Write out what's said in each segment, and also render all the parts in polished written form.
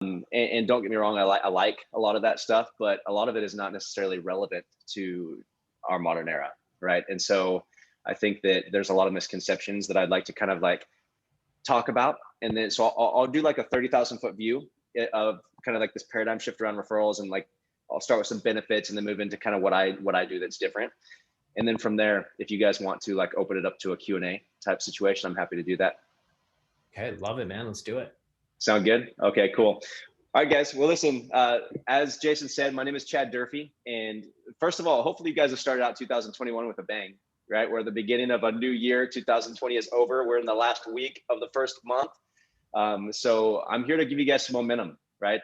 And don't get me wrong, I like a lot of that stuff, but a lot of it is not necessarily relevant to our modern era, right? And so I think that there's a lot of misconceptions that I'd like to kind of like talk about. And then so I'll do like a 30,000 foot view of kind of like this paradigm shift around referrals, and like I'll start with some benefits and then move into kind of what I do that's different. And then from there, if you guys want to like open it up to a Q&A type situation, I'm happy to do that. Okay, love it, man. Let's do it. Sound good? Okay, cool. All right, guys. Well, listen, as Jason said, my name is Chad Durfee. And first of all, hopefully you guys have started out 2021 with a bang, right? We're at the beginning of a new year. 2020 is over. We're in the last week of the first month. So I'm here to give you guys some momentum, right?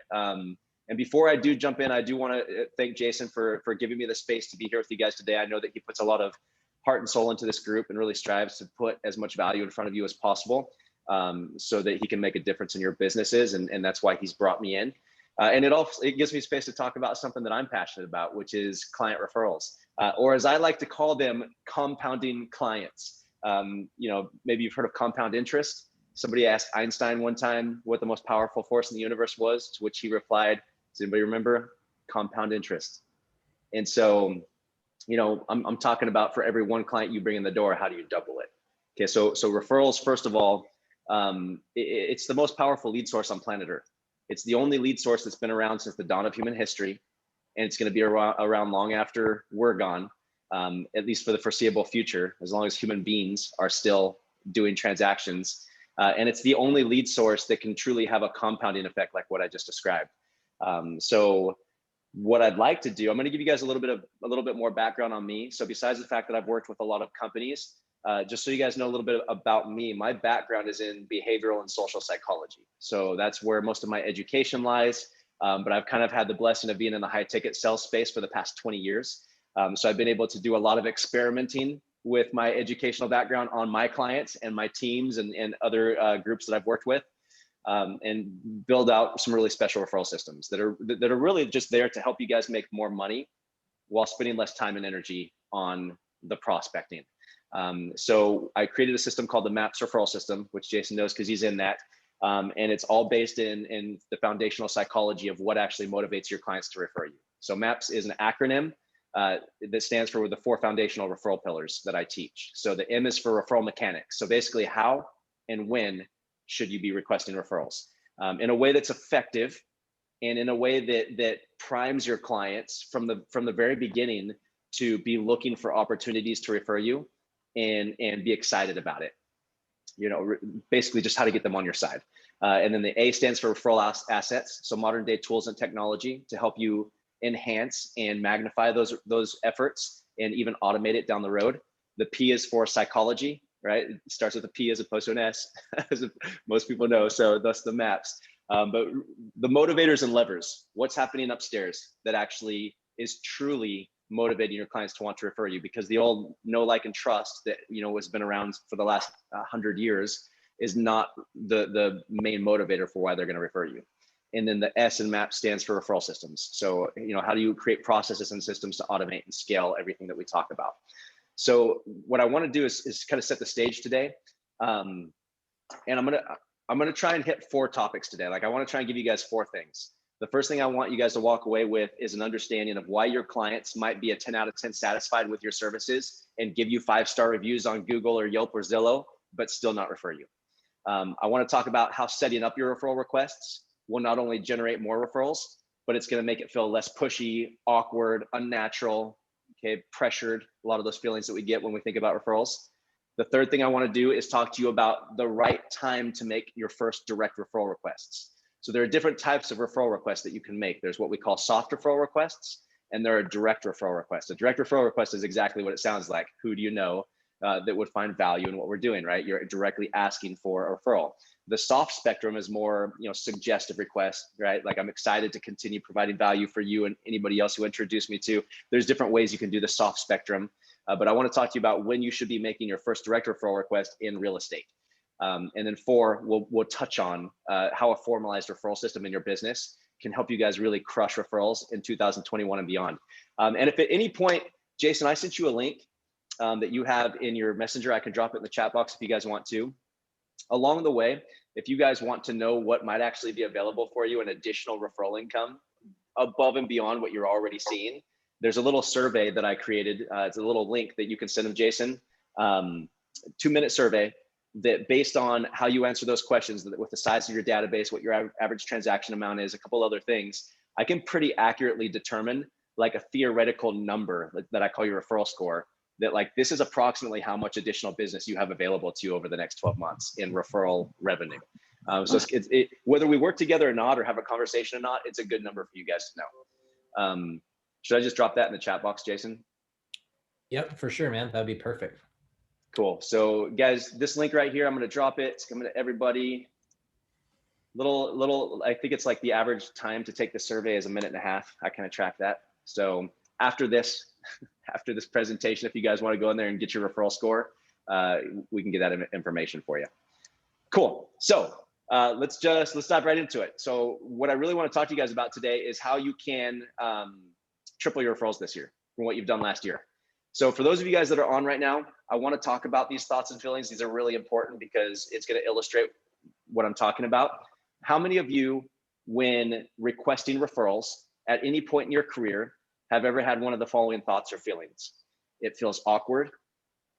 And before I do jump in, I do want to thank Jason for giving me the space to be here with you guys today. I know that he puts a lot of heart and soul into this group and really strives to put as much value in front of you as possible, so that he can make a difference in your businesses. And that's why he's brought me in. And it gives me space to talk about something that I'm passionate about, which is client referrals, or as I like to call them, compounding clients. Maybe you've heard of compound interest. Somebody asked Einstein one time what the most powerful force in the universe was, to which he replied, does anybody remember? Compound interest. And so, I'm talking about, for every one client you bring in the door, how do you double it? Okay, so referrals, first of all, it's the most powerful lead source on planet Earth. It's the only lead source that's been around since the dawn of human history, and it's going to be around long after we're gone, at least for the foreseeable future, as long as human beings are still doing transactions. And it's the only lead source that can truly have a compounding effect like what I just described. So what I'd like to do, I'm going to give you guys a little bit more background on me. So besides the fact that I've worked with a lot of companies, just so you guys know a little bit about me, my background is in behavioral and social psychology. So that's where most of my education lies. But I've kind of had the blessing of being in the high ticket sales space for the past 20 years. So I've been able to do a lot of experimenting with my educational background on my clients and my teams and other groups that I've worked with, and build out some really special referral systems that are really just there to help you guys make more money while spending less time and energy on the prospecting. So I created a system called the MAPS referral system, which Jason knows because he's in that. And it's all based in the foundational psychology of what actually motivates your clients to refer you. So MAPS is an acronym that stands for the 4 foundational referral pillars that I teach. So the M is for referral mechanics. So basically, how and when should you be requesting referrals in a way that's effective, and in a way that primes your clients from the very beginning to be looking for opportunities to refer you, and be excited about it. Basically just how to get them on your side. And then the A stands for referral assets. So modern day tools and technology to help you enhance and magnify those efforts and even automate it down the road. The P is for psychology, right? It starts with a P as opposed to an S, as most people know. So thus the MAPS. But the motivators and levers, what's happening upstairs that actually is truly motivating your clients to want to refer you, because the old know, like, and trust that has been around for the last 100 years is not the main motivator for why they're going to refer you. And then the S in MAP stands for referral systems. So how do you create processes and systems to automate and scale everything that we talk about? So what I want to do is kind of set the stage today, and I'm gonna try and hit 4 topics today. Like, I want to try and give you guys 4 things. The first thing I want you guys to walk away with is an understanding of why your clients might be a 10 out of 10 satisfied with your services and give you 5-star reviews on Google or Yelp or Zillow, but still not refer you. I want to talk about how setting up your referral requests will not only generate more referrals, but it's going to make it feel less pushy, awkward, unnatural, okay, pressured, a lot of those feelings that we get when we think about referrals. The third thing I want to do is talk to you about the right time to make your first direct referral requests. So there are different types of referral requests that you can make. There's what we call soft referral requests, and there are direct referral requests. A direct referral request is exactly what it sounds like. Who do you know that would find value in what we're doing, right? You're directly asking for a referral. The soft spectrum is more, suggestive requests, right? Like, I'm excited to continue providing value for you and anybody else who introduced me to. There's different ways you can do the soft spectrum, but I want to talk to you about when you should be making your first direct referral request in real estate. And then 4, we'll touch on how a formalized referral system in your business can help you guys really crush referrals in 2021 and beyond. And if at any point, Jason, I sent you a link that you have in your messenger. I can drop it in the chat box if you guys want to. Along the way, if you guys want to know what might actually be available for you, an additional referral income above and beyond what you're already seeing, there's a little survey that I created. It's a little link that you can send them, Jason. 2-minute survey that, based on how you answer those questions, with the size of your database, what your average transaction amount is, a couple other things, I can pretty accurately determine like a theoretical number that I call your referral score, that like, this is approximately how much additional business you have available to you over the next 12 months in referral revenue. So whether we work together or not, or have a conversation or not, it's a good number for you guys to know. Should I just drop that in the chat box, Jason? Yep, for sure, man. That'd be perfect. Cool. So guys, this link right here, I'm going to drop it. It's coming to everybody. I think it's like the average time to take the survey is 1.5 minutes. I kind of track that. So after this presentation, if you guys want to go in there and get your referral score, we can get that information for you. Cool. So let's dive right into it. So what I really want to talk to you guys about today is how you can triple your referrals this year from what you've done last year. So for those of you guys that are on right now, I want to talk about these thoughts and feelings. These are really important because it's going to illustrate what I'm talking about. How many of you, when requesting referrals at any point in your career, have ever had one of the following thoughts or feelings? It feels awkward.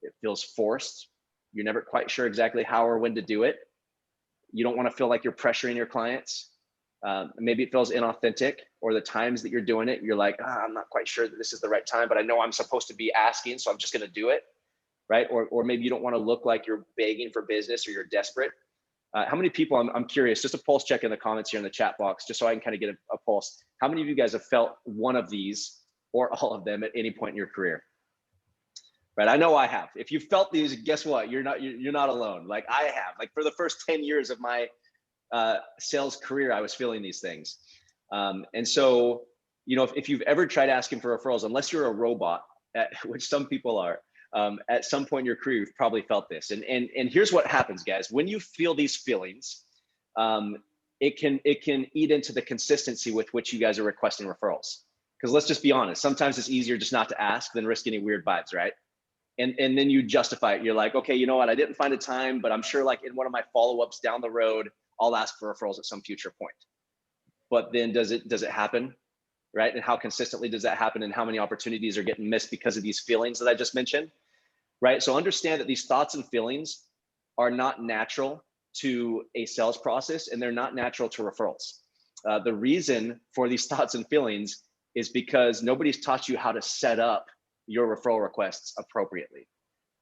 It feels forced. You're never quite sure exactly how or when to do it. You don't want to feel like you're pressuring your clients. Maybe it feels inauthentic, or the times that you're doing it, you're like, I'm not quite sure that this is the right time, but I know I'm supposed to be asking, so I'm just going to do it, right? Or maybe you don't want to look like you're begging for business or you're desperate. How many people, I'm curious, just a pulse check in the comments here in the chat box, just so I can kind of get a pulse. How many of you guys have felt one of these or all of them at any point in your career? Right, I know I have. If you felt these, guess what? You're not alone. Like I have. Like for the first 10 years of my sales career, I was feeling these things. And so, you know, if you've ever tried asking for referrals, unless you're a robot, which some people are, at some point in your career, you've probably felt this. And here's what happens, guys. When you feel these feelings, it can eat into the consistency with which you guys are requesting referrals. Because let's just be honest, sometimes it's easier just not to ask than risk any weird vibes, right? And then you justify it. You're like, okay, you know what? I didn't find a time, but I'm sure like in one of my follow-ups down the road, I'll ask for referrals at some future point. But then does it happen, right? And how consistently does that happen? And how many opportunities are getting missed because of these feelings that I just mentioned, right? So understand that these thoughts and feelings are not natural to a sales process, and they're not natural to referrals. The reason for these thoughts and feelings is because nobody's taught you how to set up your referral requests appropriately.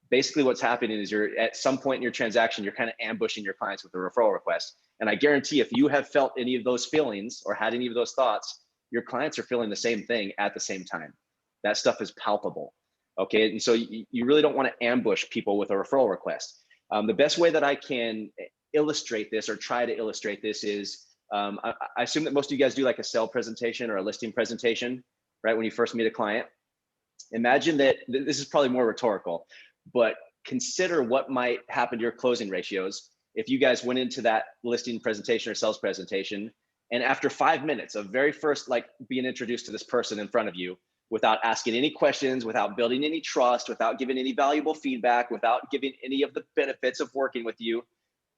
Basically what's happening is you're at some point in your transaction, you're kind of ambushing your clients with a referral request. And I guarantee if you have felt any of those feelings or had any of those thoughts, your clients are feeling the same thing at the same time. That stuff is palpable. Okay. And so you really don't want to ambush people with a referral request. The best way that I can illustrate this, or try to illustrate this, is I assume that most of you guys do like a sale presentation or a listing presentation, right? When you first meet a client. Imagine that this is probably more rhetorical, but consider what might happen to your closing ratios if you guys went into that listing presentation or sales presentation, and after 5 minutes of very first, like being introduced to this person in front of you, without asking any questions, without building any trust, without giving any valuable feedback, without giving any of the benefits of working with you,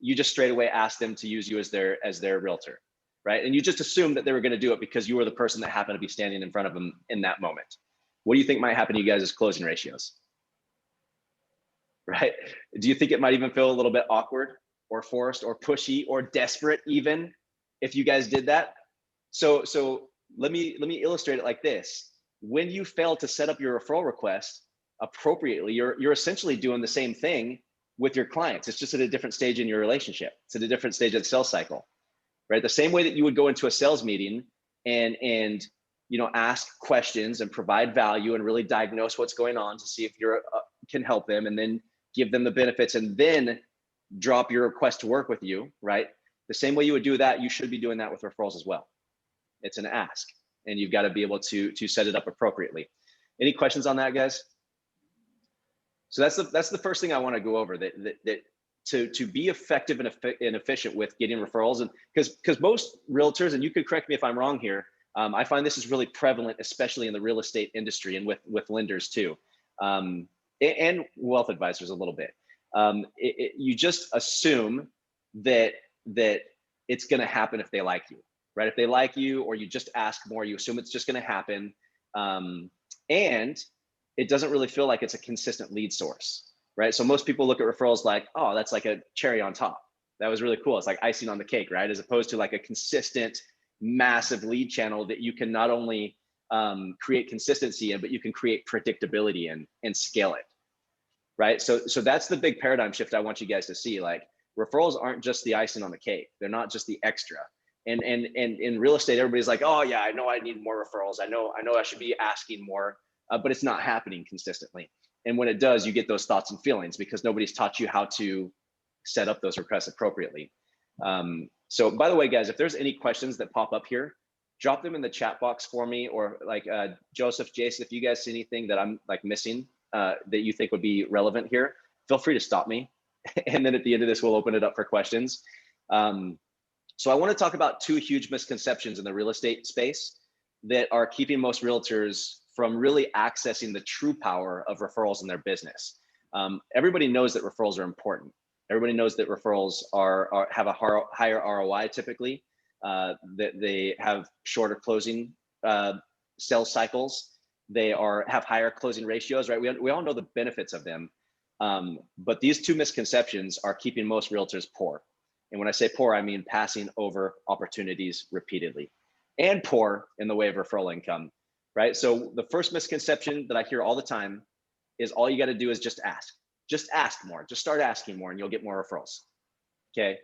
you just straight away asked them to use you as their realtor, right? And you just assumed that they were going to do it because you were the person that happened to be standing in front of them in that moment. What do you think might happen to you guys' closing ratios? Right? Do you think it might even feel a little bit awkward or forced or pushy or desperate even if you guys did that? So let me illustrate it like this. When you fail to set up your referral request appropriately, you're essentially doing the same thing with your clients. It's just at a different stage in your relationship. It's at a different stage of the sales cycle, right? The same way that you would go into a sales meeting and you know, ask questions and provide value and really diagnose what's going on to see if you can help them, and then give them the benefits, and then drop your request to work with you, right? The same way you would do that, you should be doing that with referrals as well. It's an ask, and you've got to be able to set it up appropriately. Any questions on that, guys? So that's the first thing I want to go over, that to be effective and efficient with getting referrals, and because most realtors, and you could correct me if I'm wrong here, I find this is really prevalent, especially in the real estate industry and with lenders too, and wealth advisors a little bit. You just assume that that it's going to happen if they like you, right? If they like you, or you just ask more, you assume it's just going to happen. And it doesn't really feel like it's a consistent lead source, right? So most people look at referrals like, oh, that's like a cherry on top. That was really cool. It's like icing on the cake, right? As opposed to like a consistent, massive lead channel that you can not only create consistency in, but you can create predictability in and scale it, right? So that's the big paradigm shift I want you guys to see. Like, referrals aren't just the icing on the cake. They're not just the extra. And in real estate, everybody's like, oh yeah, I know I need more referrals. I know I should be asking more, but it's not happening consistently. And when it does, you get those thoughts and feelings because nobody's taught you how to set up those requests appropriately. So by the way, guys, if there's any questions that pop up here, drop them in the chat box for me, or like Joseph, Jason, if you guys see anything that I'm like missing that you think would be relevant here, feel free to stop me. And then at the end of this, we'll open it up for questions. So I want to talk about two huge misconceptions in the real estate space that are keeping most realtors from really accessing the true power of referrals in their business. Everybody knows that referrals are important. Everybody knows that referrals have a higher ROI typically, that they have shorter closing sales cycles. They have higher closing ratios, right? We all know the benefits of them. But these two misconceptions are keeping most realtors poor. And when I say poor, I mean passing over opportunities repeatedly, and poor in the way of referral income, right? So the first misconception that I hear all the time is all you got to do is just ask. Just ask more. Just start asking more and you'll get more referrals. Okay.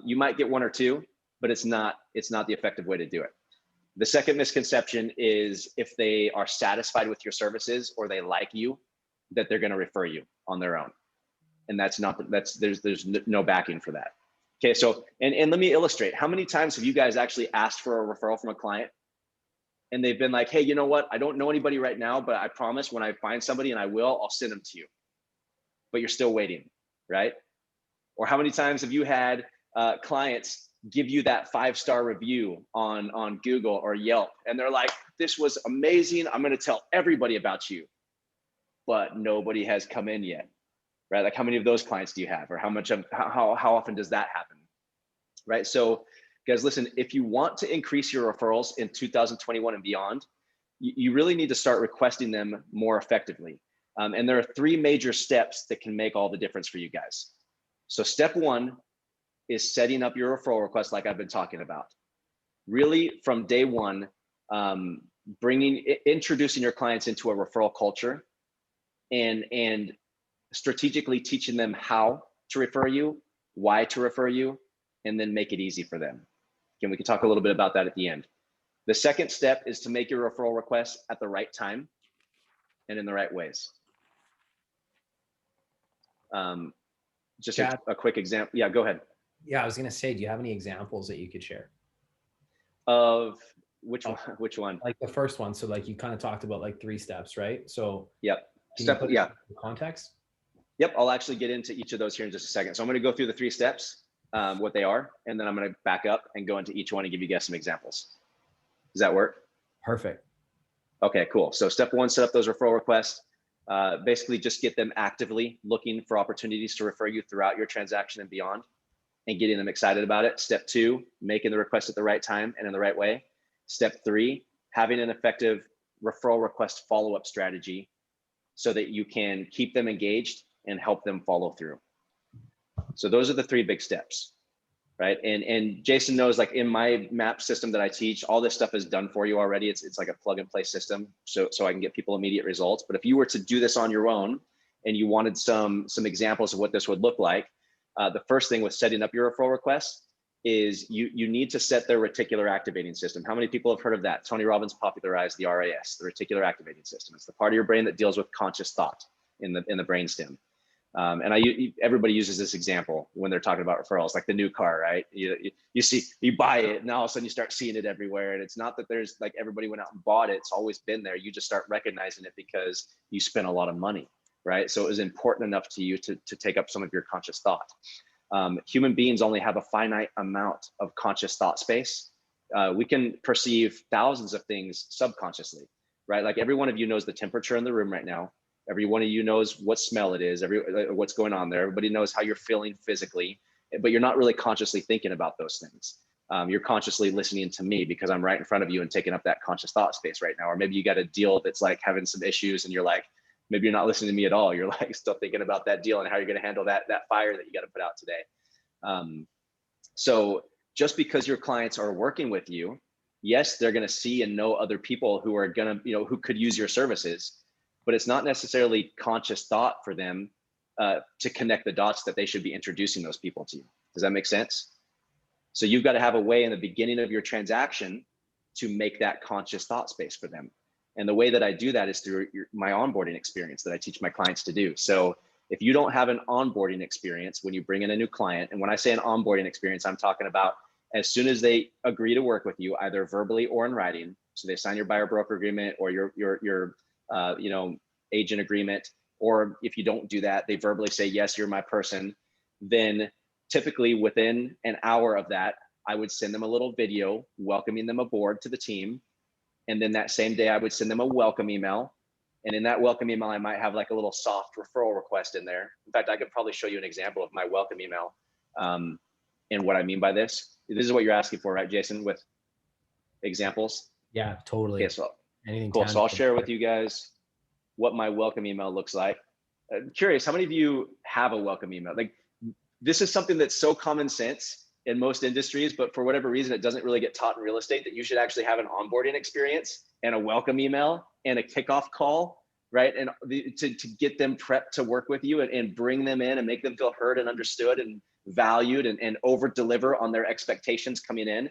You might get one or two, but it's not the effective way to do it. The second misconception is if they are satisfied with your services or they like you, that they're going to refer you on their own. And there's no backing for that. Okay, so, and let me illustrate. How many times have you guys actually asked for a referral from a client and they've been like, hey, you know what? I don't know anybody right now, but I promise when I find somebody, and I will, I'll send them to you. But you're still waiting, right? Or how many times have you had clients give you that 5-star review on Google or Yelp, and they're like, this was amazing, I'm going to tell everybody about you, but nobody has come in yet, right? Like, how many of those clients do you have, or how often does that happen, right? So guys, listen, if you want to increase your referrals in 2021 and beyond, you really need to start requesting them more effectively. And there are 3 major steps that can make all the difference for you guys. So step 1 is setting up your referral request like I've been talking about. Really from day 1, introducing your clients into a referral culture and strategically teaching them how to refer you, why to refer you, and then make it easy for them. Again, we can talk a little bit about that at the end. The second step is to make your referral requests at the right time and in the right ways. Just a quick example. Yeah, go ahead. Yeah, I was going to say, do you have any examples that you could share? Of which one? Like the first one. So like you kind of talked about like 3 steps, right? So yep. Context? Yep, I'll actually get into each of those here in just a second. So I'm going to go through the 3 steps, what they are, and then I'm going to back up and go into each one and give you guys some examples. Does that work? Perfect. Okay, cool. So step 1, set up those referral requests. Basically just get them actively looking for opportunities to refer you throughout your transaction and beyond, and getting them excited about it. Step 2, making the request at the right time and in the right way. Step 3, having an effective referral request follow-up strategy so that you can keep them engaged and help them follow through. So those are the 3 big steps, right? And Jason knows, like in my map system that I teach, all this stuff is done for you already. It's like a plug and play system, so I can get people immediate results. But if you were to do this on your own and you wanted some examples of what this would look like, the first thing with setting up your referral requests is you need to set their reticular activating system. How many people have heard of that? Tony Robbins popularized the RAS, the reticular activating system. It's the part of your brain that deals with conscious thought in the brainstem. And everybody uses this example when they're talking about referrals, like the new car, right? You buy it, and all of a sudden you start seeing it everywhere. And it's not that there's like everybody went out and bought it. It's always been there. You just start recognizing it because you spent a lot of money, right? So it was important enough to you to take up some of your conscious thought. Human beings only have a finite amount of conscious thought space. We can perceive thousands of things subconsciously, right? Like every one of you knows the temperature in the room right now. Every one of you knows what smell it is, what's going on there. Everybody knows how you're feeling physically. but you're not really consciously thinking about those things. You're consciously listening to me because I'm right in front of you and taking up that conscious thought space right now. Or maybe you got a deal that's like having some issues and you're like, maybe you're not listening to me at all. You're like still thinking about that deal and how you're going to handle that fire that you got to put out today. So just because your clients are working with you, yes, they're going to see and know other people who are going to, who could use your services, but it's not necessarily conscious thought for them to connect the dots that they should be introducing those people to you. Does that make sense? So you've got to have a way in the beginning of your transaction to make that conscious thought space for them. And the way that I do that is through my onboarding experience that I teach my clients to do. So if you don't have an onboarding experience when you bring in a new client, and when I say an onboarding experience, I'm talking about as soon as they agree to work with you, either verbally or in writing, so they sign your buyer broker agreement or your agent agreement, or if you don't do that, they verbally say, yes, you're my person, then typically within an hour of that, I would send them a little video welcoming them aboard to the team. And then that same day, I would send them a welcome email. And in that welcome email, I might have like a little soft referral request in there. In fact, I could probably show you an example of my welcome email and what I mean by this. This is what you're asking for, right, Jason, with examples? Yeah, totally. Okay, so anything cool. tangible. So I'll share with you guys what my welcome email looks like. I'm curious, how many of you have a welcome email? Like, this is something that's so common sense in most industries, but for whatever reason, it doesn't really get taught in real estate that you should actually have an onboarding experience and a welcome email and a kickoff call, right? And to get them prepped to work with you and bring them in and make them feel heard and understood and valued and over deliver on their expectations coming in.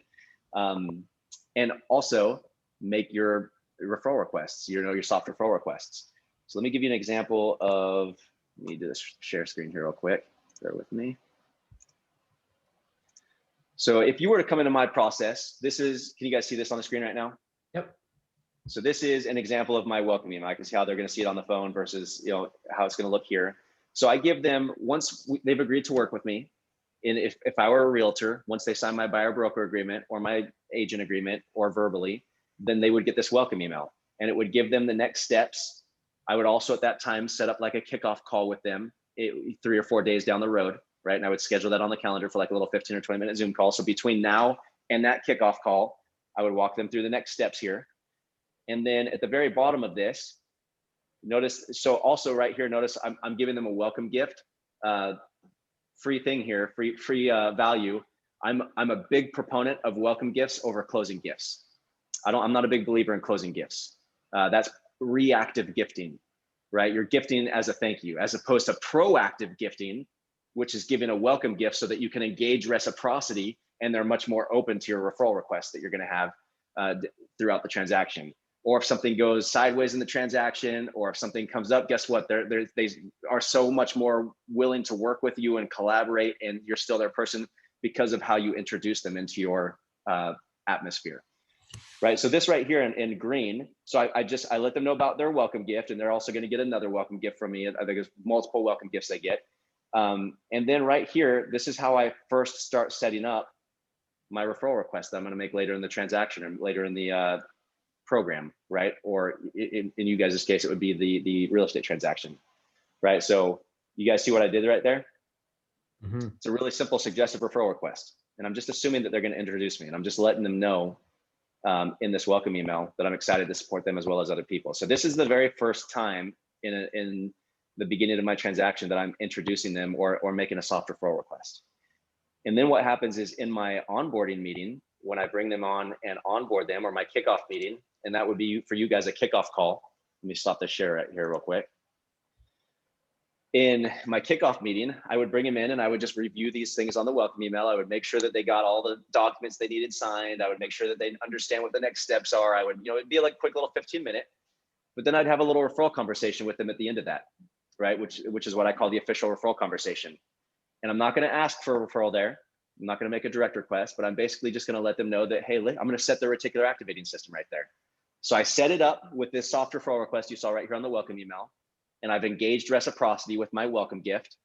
And also make your referral requests, your soft referral requests. So let me give you an example of, let me do this share screen here real quick. Bear with me. So if you were to come into my process, this is, can you guys see this on the screen right now? Yep. So this is an example of my welcome email. I can see how they're going to see it on the phone versus how it's going to look here. So I give them, once they've agreed to work with me, and if I were a realtor, once they sign my buyer broker agreement or my agent agreement or verbally, then they would get this welcome email and it would give them the next steps. I would also at that time set up like a kickoff call with them 3 or 4 days down the road, right? And I would schedule that on the calendar for like a little 15 or 20-minute Zoom call. So between now and that kickoff call, I would walk them through the next steps here. And then at the very bottom of this, notice, so also right here, notice I'm giving them a welcome gift, free thing here, free value. I'm a big proponent of welcome gifts over closing gifts. I'm not a big believer in closing gifts. That's reactive gifting, right? You're gifting as a thank you, as opposed to proactive gifting, which is giving a welcome gift so that you can engage reciprocity and they're much more open to your referral requests that you're going to have throughout the transaction. Or if something goes sideways in the transaction, or if something comes up, guess what? They are so much more willing to work with you and collaborate, and you're still their person because of how you introduce them into your atmosphere, right? So this right here in green, so I let them know about their welcome gift, and they're also going to get another welcome gift from me. I think there's multiple welcome gifts they get. And then right here, this is how I first start setting up my referral request that I'm going to make later in the transaction and later in the program, right? Or in you guys' case, it would be the real estate transaction, right? So you guys see what I did right there? Mm-hmm. It's a really simple suggestive referral request. And I'm just assuming that they're going to introduce me, and I'm just letting them know in this welcome email that I'm excited to support them as well as other people. So this is the very first time in the beginning of my transaction that I'm introducing them or making a soft referral request. And then what happens is in my onboarding meeting, when I bring them on and onboard them, or my kickoff meeting, and that would be for you guys a kickoff call. Let me stop the share right here real quick. In my kickoff meeting, I would bring them in and I would just review these things on the welcome email. I would make sure that they got all the documents they needed signed. I would make sure that they understand what the next steps are. I would, it'd be like a quick little 15-minute, but then I'd have a little referral conversation with them at the end of that, right? Which is what I call the official referral conversation. And I'm not going to ask for a referral there. I'm not going to make a direct request, but I'm basically just going to let them know that, hey, I'm going to set the reticular activating system right there. So I set it up with this soft referral request you saw right here on the welcome email, and I've engaged reciprocity with my welcome gift.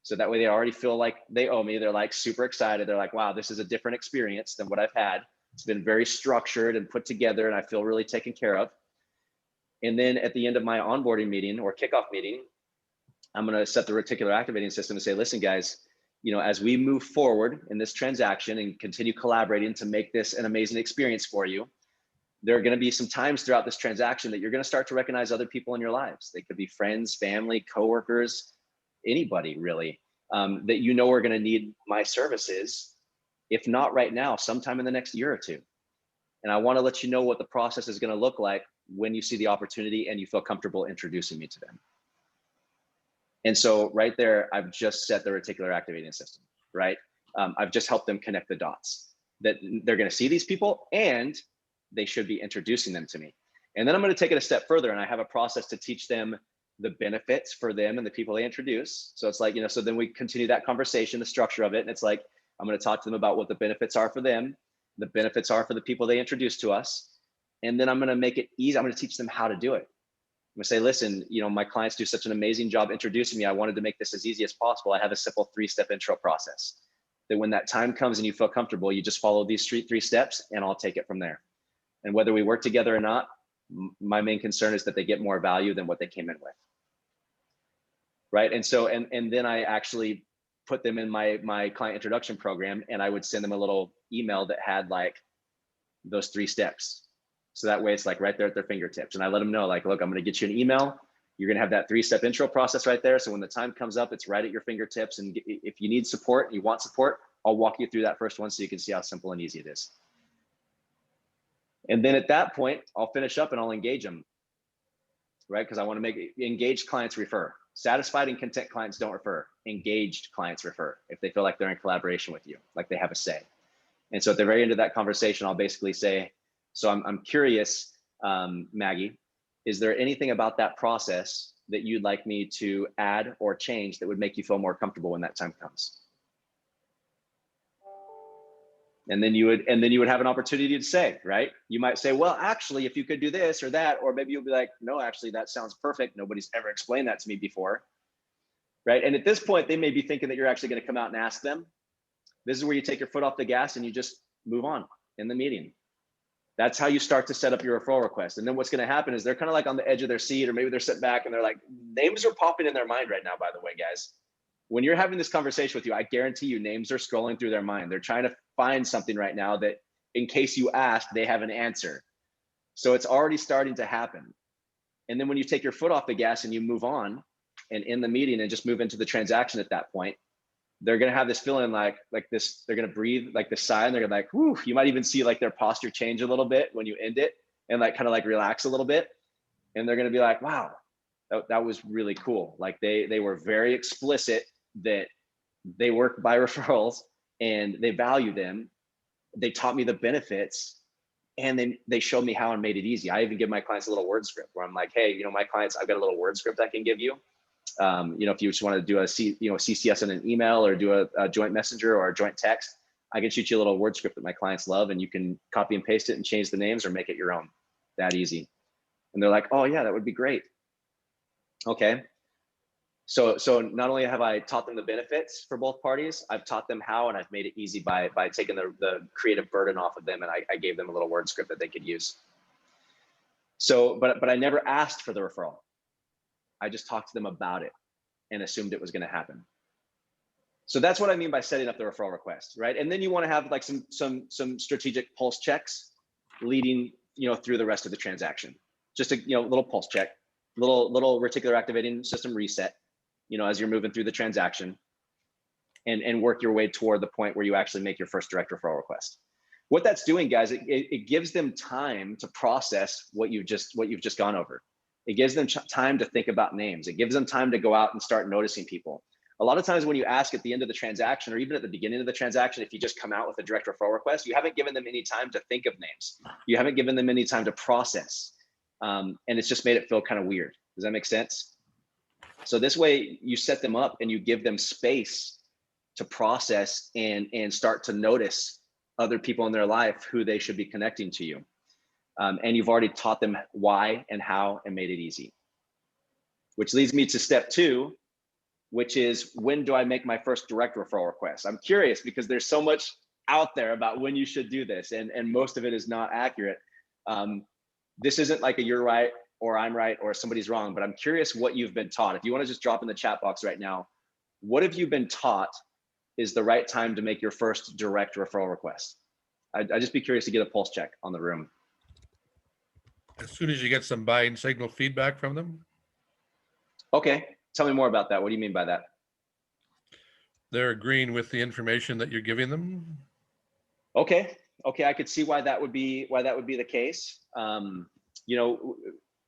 So that way they already feel like they owe me. They're like super excited. They're like, wow, this is a different experience than what I've had. It's been very structured and put together, and I feel really taken care of. And then at the end of my onboarding meeting or kickoff meeting, I'm going to set the reticular activating system and say, listen, guys, as we move forward in this transaction and continue collaborating to make this an amazing experience for you, there are going to be some times throughout this transaction that you're going to start to recognize other people in your lives. They could be friends, family, coworkers, anybody really, that are going to need my services. If not right now, sometime in the next year or two. And I want to let you know what the process is going to look like when you see the opportunity and you feel comfortable introducing me to them. And so right there, I've just set the reticular activating system, right? I've just helped them connect the dots that they're going to see these people and they should be introducing them to me. And then I'm going to take it a step further, and I have a process to teach them the benefits for them and the people they introduce. So it's like, so then we continue that conversation, the structure of it. And it's like, I'm going to talk to them about what the benefits are for them, the benefits are for the people they introduce to us. And then I'm going to make it easy. I'm going to teach them how to do it. I'm gonna say, listen, my clients do such an amazing job introducing me. I wanted to make this as easy as possible. I have a simple 3-step intro process that when that time comes and you feel comfortable, you just follow these three steps and I'll take it from there. And whether we work together or not, my main concern is that they get more value than what they came in with. Right. And so, and then I actually put them in my client introduction program, and I would send them a little email that had like those 3 steps. So that way it's like right there at their fingertips. And I let them know, like, look, I'm going to get you an email. You're going to have that 3-step intro process right there. So when the time comes up, it's right at your fingertips. And if you need support, you want support, I'll walk you through that first one so you can see how simple and easy it is. And then at that point, I'll finish up and I'll engage them, right? Because I want to make engaged clients refer. Satisfied and content clients don't refer. Engaged clients refer if they feel like they're in collaboration with you, like they have a say. And so at the very end of that conversation, I'll basically say, so I'm curious, Maggie, is there anything about that process that you'd like me to add or change that would make you feel more comfortable when that time comes? And then you would have an opportunity to say, right? You might say, well, actually, if you could do this or that, or maybe you'll be like, no, actually, that sounds perfect. Nobody's ever explained that to me before, right? And at this point, they may be thinking that you're actually going to come out and ask them. This is where you take your foot off the gas and you just move on in the meeting. That's how you start to set up your referral request. And then what's going to happen is they're kind of like on the edge of their seat, or maybe they're sitting back and they're like, names are popping in their mind right now, by the way, guys. When you're having this conversation with you, I guarantee you names are scrolling through their mind. They're trying to find something right now that in case you ask, they have an answer. So it's already starting to happen. And then when you take your foot off the gas and you move on and in the meeting and just move into the transaction at that point, they're going to have this feeling like this, they're going to breathe like the sigh, and they're going to like, whew, you might even see like their posture change a little bit when you end it and like kind of like relax a little bit. And they're going to be like, wow, that was really cool. Like they were very explicit that they work by referrals and they value them. They taught me the benefits, and then they showed me how and made it easy. I even give my clients a little word script where I'm like, hey, my clients, I've got a little word script I can give you. If you just want to do a CCS in an email or do a joint messenger or a joint text, I can shoot you a little word script that my clients love, and you can copy and paste it and change the names or make it your own. That easy. And they're like, oh yeah, that would be great. Okay. So not only have I taught them the benefits for both parties, I've taught them how, and I've made it easy by taking the creative burden off of them, and I gave them a little word script that they could use. So, but I never asked for the referral. I just talked to them about it and assumed it was going to happen. So that's what I mean by setting up the referral request, right? And then you want to have like some strategic pulse checks leading, through the rest of the transaction. Just a little pulse check, little reticular activating system reset, as you're moving through the transaction, and work your way toward the point where you actually make your first direct referral request. What that's doing, guys, it gives them time to process what you've just gone over. It gives them time to think about names. It gives them time to go out and start noticing people. A lot of times when you ask at the end of the transaction, or even at the beginning of the transaction, if you just come out with a direct referral request, you haven't given them any time to think of names. You haven't given them any time to process. And it's just made it feel kind of weird. Does that make sense? So this way you set them up and you give them space to process and start to notice other people in their life who they should be connecting to you. And you've already taught them why and how and made it easy. Which leads me to step 2, which is, when do I make my first direct referral request? I'm curious because there's so much out there about when you should do this, and most of it is not accurate. This isn't like a you're right or I'm right or somebody's wrong, but I'm curious what you've been taught. If you want to just drop in the chat box right now, what have you been taught is the right time to make your first direct referral request? I'd just be curious to get a pulse check on the room. As soon as you get some buying signal feedback from them, Okay, tell me more about that. What do you mean by that? they're agreeing with the information that you're giving them. Okay, I could see why that would be the case. You know,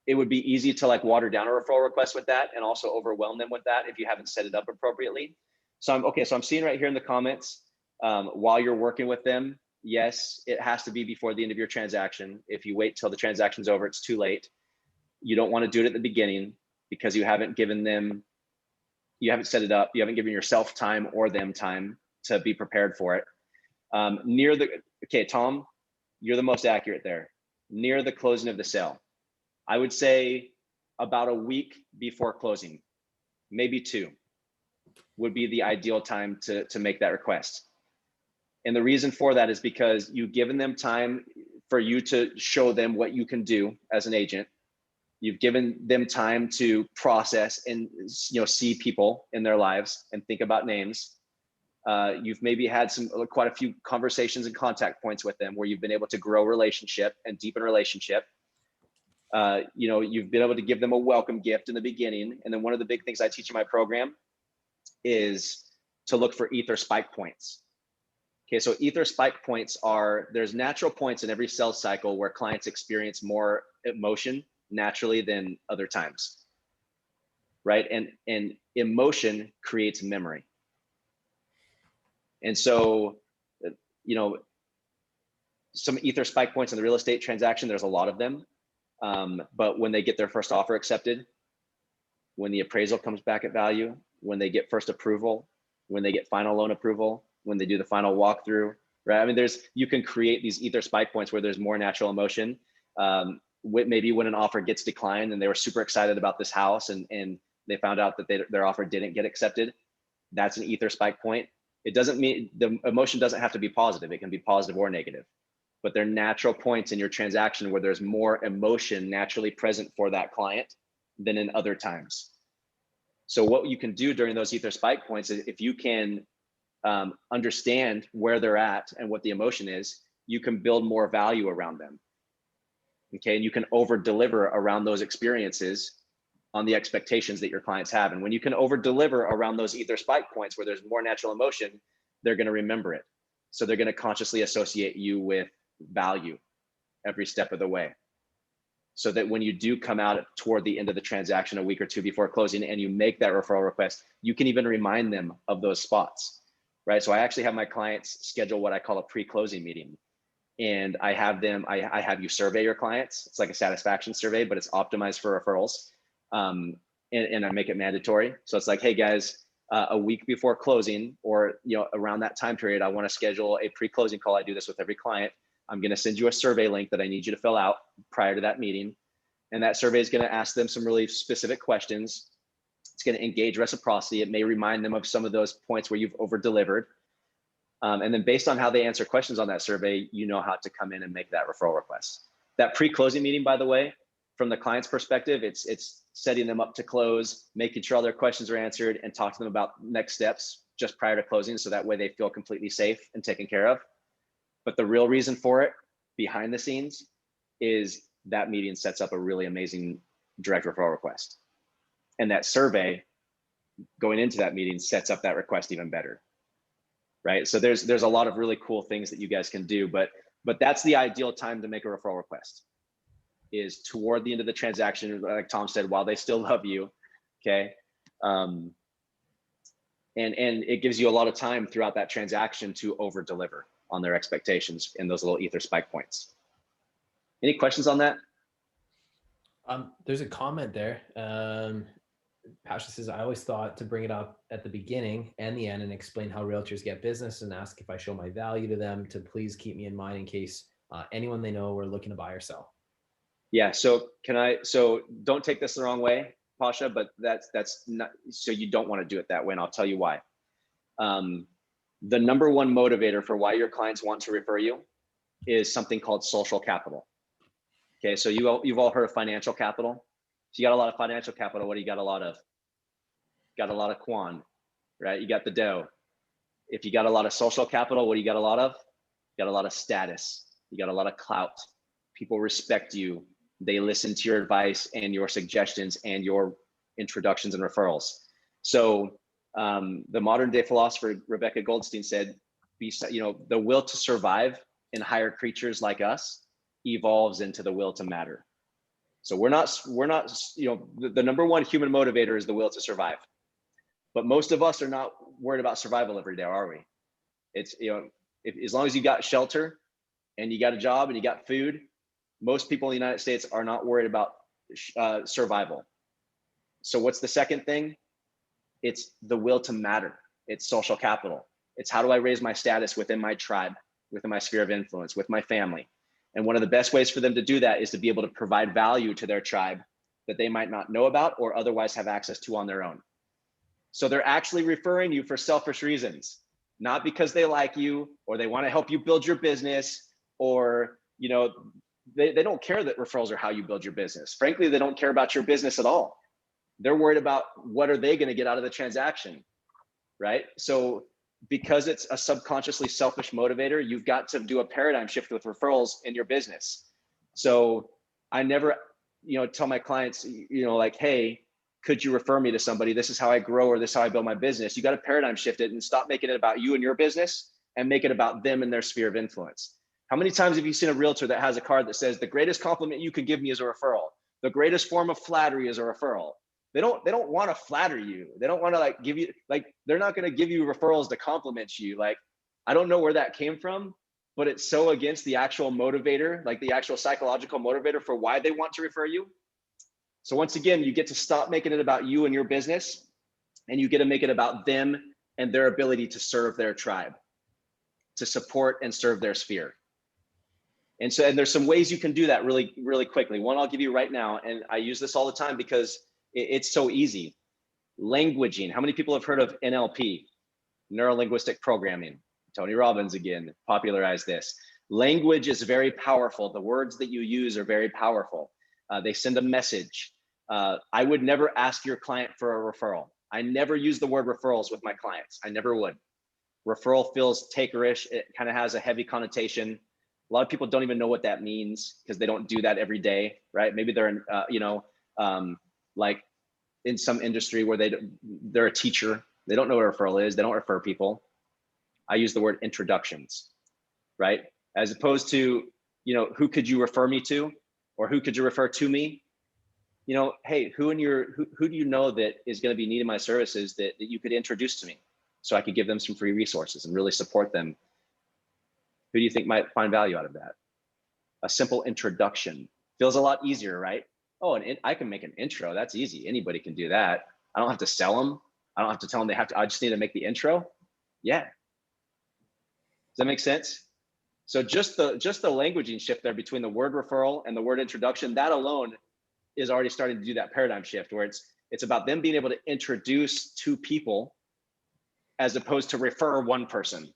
it would be easy to like water down a referral request with that and also overwhelm them with that if you haven't set it up appropriately. So I'm seeing right here in the comments, while you're working with them, yes, it has to be before the end of your transaction. If you wait till the transaction's over, it's too late. You don't want to do it at the beginning because you haven't set it up. You haven't given yourself time or them time to be prepared for it. Okay, Tom, you're the most accurate there. Near the closing of the sale, I would say about a week before closing, maybe 2, would be the ideal time to make that request. And the reason for that is because you've given them time for you to show them what you can do as an agent. You've given them time to process and see people in their lives and think about names. You've maybe had quite a few conversations and contact points with them where you've been able to grow relationship and deepen relationship. You've been able to give them a welcome gift in the beginning. And then one of the big things I teach in my program is to look for ether spike points. Okay, so ether spike points there's natural points in every sales cycle where clients experience more emotion naturally than other times, right? And emotion creates memory. And so, some ether spike points in the real estate transaction, there's a lot of them. But when they get their first offer accepted, when the appraisal comes back at value, when they get first approval, when they get final loan approval, when they do the final walkthrough, right? I mean, you can create these ether spike points where there's more natural emotion. Maybe when an offer gets declined and they were super excited about this house and they found out that their offer didn't get accepted, that's an ether spike point. It doesn't mean the emotion doesn't have to be positive. It can be positive or negative, but they're natural points in your transaction where there's more emotion naturally present for that client than in other times. So what you can do during those ether spike points is if you can understand where they're at and what the emotion is, you can build more value around them. Okay, and you can over deliver around those experiences on the expectations that your clients have. And when you can over deliver around those ether spike points where there's more natural emotion, they're going to remember it. So they're going to consciously associate you with value every step of the way. So that when you do come out toward the end of the transaction a week or 2 before closing and you make that referral request, you can even remind them of those spots, right? So I actually have my clients schedule what I call a pre-closing meeting. And I have you survey your clients. It's like a satisfaction survey, but it's optimized for referrals. And I make it mandatory. So it's like, hey guys, a week before closing or around that time period, I want to schedule a pre-closing call. I do this with every client. I'm going to send you a survey link that I need you to fill out prior to that meeting. And that survey is going to ask them some really specific questions. It's going to engage reciprocity. It may remind them of some of those points where you've over delivered. And then based on how they answer questions on that survey, you know how to come in and make that referral request. That pre-closing meeting, by the way, from the client's perspective, it's setting them up to close, making sure all their questions are answered, and talk to them about next steps just prior to closing, so that way they feel completely safe and taken care of. But the real reason for it behind the scenes is that meeting sets up a really amazing direct referral request. And that survey going into that meeting sets up that request even better, right? So there's a lot of really cool things that you guys can do, but that's the ideal time to make a referral request, is toward the end of the transaction, like Tom said, while they still love you, okay? And it gives you a lot of time throughout that transaction to over deliver on their expectations in those little ether spike points. Any questions on that? There's a comment there. Pasha says, I always thought to bring it up at the beginning and the end and explain how realtors get business and ask if I show my value to them to please keep me in mind in case anyone they know are looking to buy or sell. Yeah. So don't take this the wrong way, Pasha, but that's not, so you don't want to do it that way. And I'll tell you why. The number one motivator for why your clients want to refer you is something called social capital. Okay. So you've all heard of financial capital. So you got a lot of financial capital. What do you got a lot of? Got a lot of quan, right? You got the dough. If you got a lot of social capital, what do you got a lot of? You got a lot of status. You got a lot of clout. People respect you. They listen to your advice and your suggestions and your introductions and referrals. So the modern day philosopher Rebecca Goldstein said, the will to survive in higher creatures like us evolves into the will to matter. So we're not, the number one human motivator is the will to survive. But most of us are not worried about survival every day, are we? It's, as long as you got shelter and you got a job and you got food, most people in the United States are not worried about survival. So what's the second thing? It's the will to matter. It's social capital. It's how do I raise my status within my tribe, within my sphere of influence, with my family. And one of the best ways for them to do that is to be able to provide value to their tribe that they might not know about or otherwise have access to on their own. So they're actually referring you for selfish reasons, not because they like you or they want to help you build your business, or they don't care that referrals are how you build your business. Frankly, they don't care about your business at all. They're worried about what are they going to get out of the transaction, right? So because it's a subconsciously selfish motivator, you've got to do a paradigm shift with referrals in your business. So I never, tell my clients, like, hey, could you refer me to somebody? This is how I grow, or this is how I build my business. You got to paradigm shift it and stop making it about you and your business and make it about them and their sphere of influence. How many times have you seen a realtor that has a card that says the greatest compliment you could give me is a referral? The greatest form of flattery is a referral. They don't want to flatter you. They don't want to give you, they're not going to give you referrals to compliment you. I don't know where that came from, but it's so against the actual motivator, the actual psychological motivator for why they want to refer you. So once again, you get to stop making it about you and your business, and you get to make it about them and their ability to serve their tribe, to support and serve their sphere. And there's some ways you can do that really, really quickly. One I'll give you right now, and I use this all the time because it's so easy. Languaging. How many people have heard of NLP, neuro-linguistic programming? Tony Robbins again popularized this. Language is very powerful. The words that you use are very powerful. They send a message. I would never ask your client for a referral. I never use the word referrals with my clients. I never would. Referral feels takerish. It kind of has a heavy connotation. A lot of people don't even know what that means because they don't do that every day, right? Maybe they're in, in some industry where they're a teacher. They don't know what a referral is. They don't refer people. I use the word introductions, right? As opposed to, who could you refer me to, or who could you refer to me? Hey, who do you know that is going to be needing my services that you could introduce to me so I could give them some free resources and really support them? Who do you think might find value out of that? A simple introduction feels a lot easier, right? Oh, and I can make an intro. That's easy. Anybody can do that. I don't have to sell them. I don't have to tell them they have to. I just need to make the intro. Yeah. Does that make sense? So just the languaging shift there between the word referral and the word introduction, that alone is already starting to do that paradigm shift where it's about them being able to introduce two people as opposed to refer one person.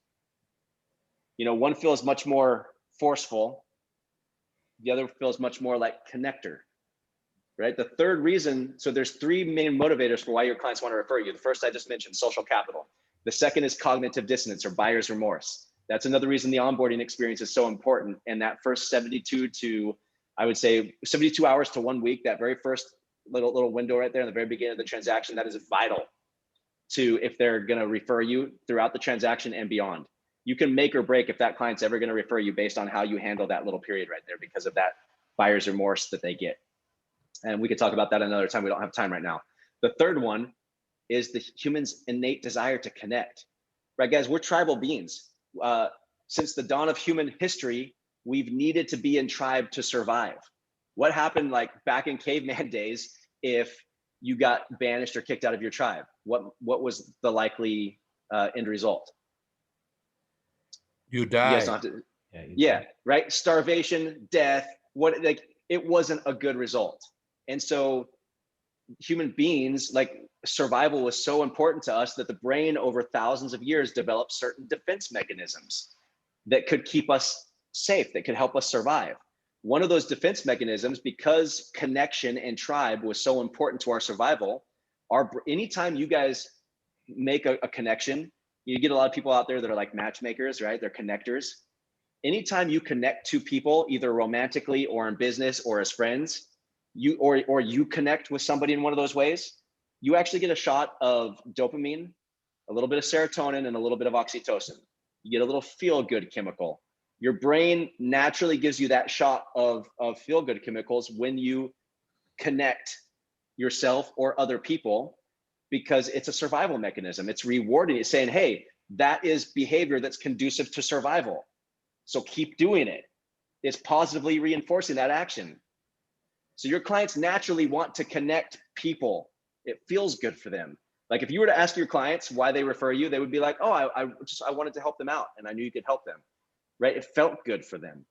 One feels much more forceful. The other feels much more like connector, right? The third reason, so there's three main motivators for why your clients want to refer you. The first I just mentioned, social capital. The second is cognitive dissonance or buyer's remorse. That's another reason the onboarding experience is so important. And that first 72 hours to 1 week, that very first little window right there in the very beginning of the transaction, that is vital to if they're going to refer you throughout the transaction and beyond. You can make or break if that client's ever going to refer you based on how you handle that little period right there because of that buyer's remorse that they get. And we could talk about that another time. We don't have time right now. The third one is the human's innate desire to connect. Right, guys, we're tribal beings. Since the dawn of human history, we've needed to be in tribe to survive. What happened back in caveman days if you got banished or kicked out of your tribe? What was the likely end result? You You die. guys don't have to, yeah, right? Starvation, death, it wasn't a good result. And so human beings, survival was so important to us that the brain over thousands of years developed certain defense mechanisms that could keep us safe, that could help us survive. One of those defense mechanisms, because connection and tribe was so important to our survival, anytime you guys make a connection, You get a lot of people out there that are like matchmakers, right? They're connectors. Anytime you connect two people, either romantically or in business or as friends, or you connect with somebody in one of those ways, you actually get a shot of dopamine, a little bit of serotonin, and a little bit of oxytocin. You get a little feel-good chemical. Your brain naturally gives you that shot of feel-good chemicals when you connect yourself or other people, because it's a survival mechanism. It's rewarding. It's saying, hey, that is behavior that's conducive to survival. So keep doing it. It's positively reinforcing that action. So your clients naturally want to connect people. It feels good for them. Like if you were to ask your clients why they refer you, they would be like, oh, I wanted to help them out and I knew you could help them, right? It felt good for them.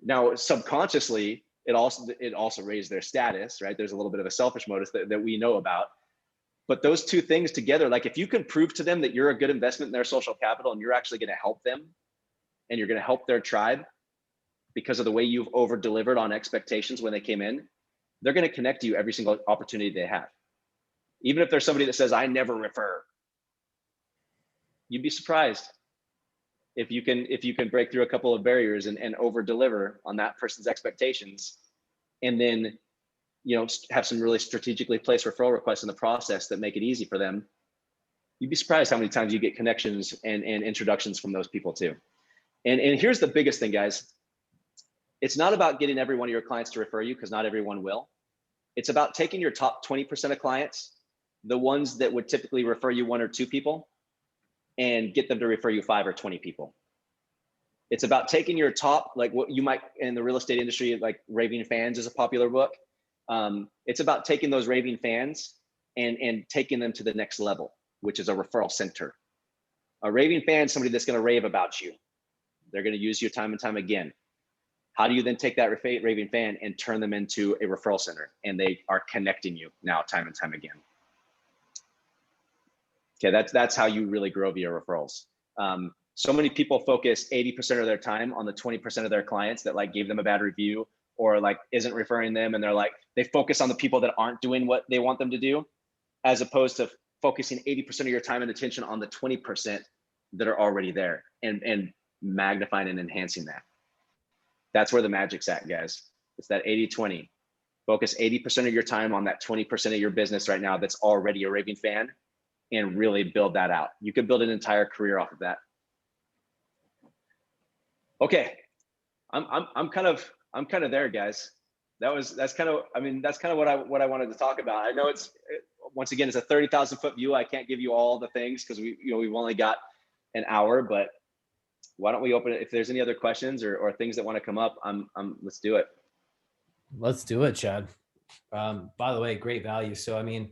Now, subconsciously, it also raised their status, right? There's a little bit of a selfish motive that we know about. But those two things together, like if you can prove to them that you're a good investment in their social capital and you're actually going to help them and you're going to help their tribe because of the way you've over delivered on expectations when they came in, they're going to connect to you every single opportunity they have. Even if there's somebody that says, I never refer, you'd be surprised if you can break through a couple of barriers and over deliver on that person's expectations, and then have some really strategically placed referral requests in the process that make it easy for them. You'd be surprised how many times you get connections and introductions from those people too. And here's the biggest thing, guys. It's not about getting every one of your clients to refer you, because not everyone will. It's about taking your top 20% of clients, the ones that would typically refer you 1 or 2 people, and get them to refer you 5 or 20 people. It's about taking your top, like what you might in the real estate industry, like raving fans is a popular book. It's about taking those raving fans and taking them to the next level, which is a referral center. A raving fan is somebody that's going to rave about you. They're going to use you time and time again. How do you then take that raving fan and turn them into a referral center? And they are connecting you now time and time again. Okay, that's how you really grow via referrals. So many people focus 80% of their time on the 20% of their clients that like gave them a bad review or like isn't referring them, and they focus on the people that aren't doing what they want them to do, as opposed to focusing 80% of your time and attention on the 20% that are already there and magnifying and enhancing that. That's where the magic's at, guys. It's that 80-20. Focus 80% of your time on that 20% of your business right now that's already a raving fan, and really build that out. You could build an entire career off of that. Okay, I'm kind of there, guys. That's kind of what I wanted to talk about. I know once again, it's a 30,000 foot view. I can't give you all the things because we've only got an hour, but why don't we open it? If there's any other questions or things that want to come up, let's do it. Let's do it, Chad. By the way, great value. So, I mean,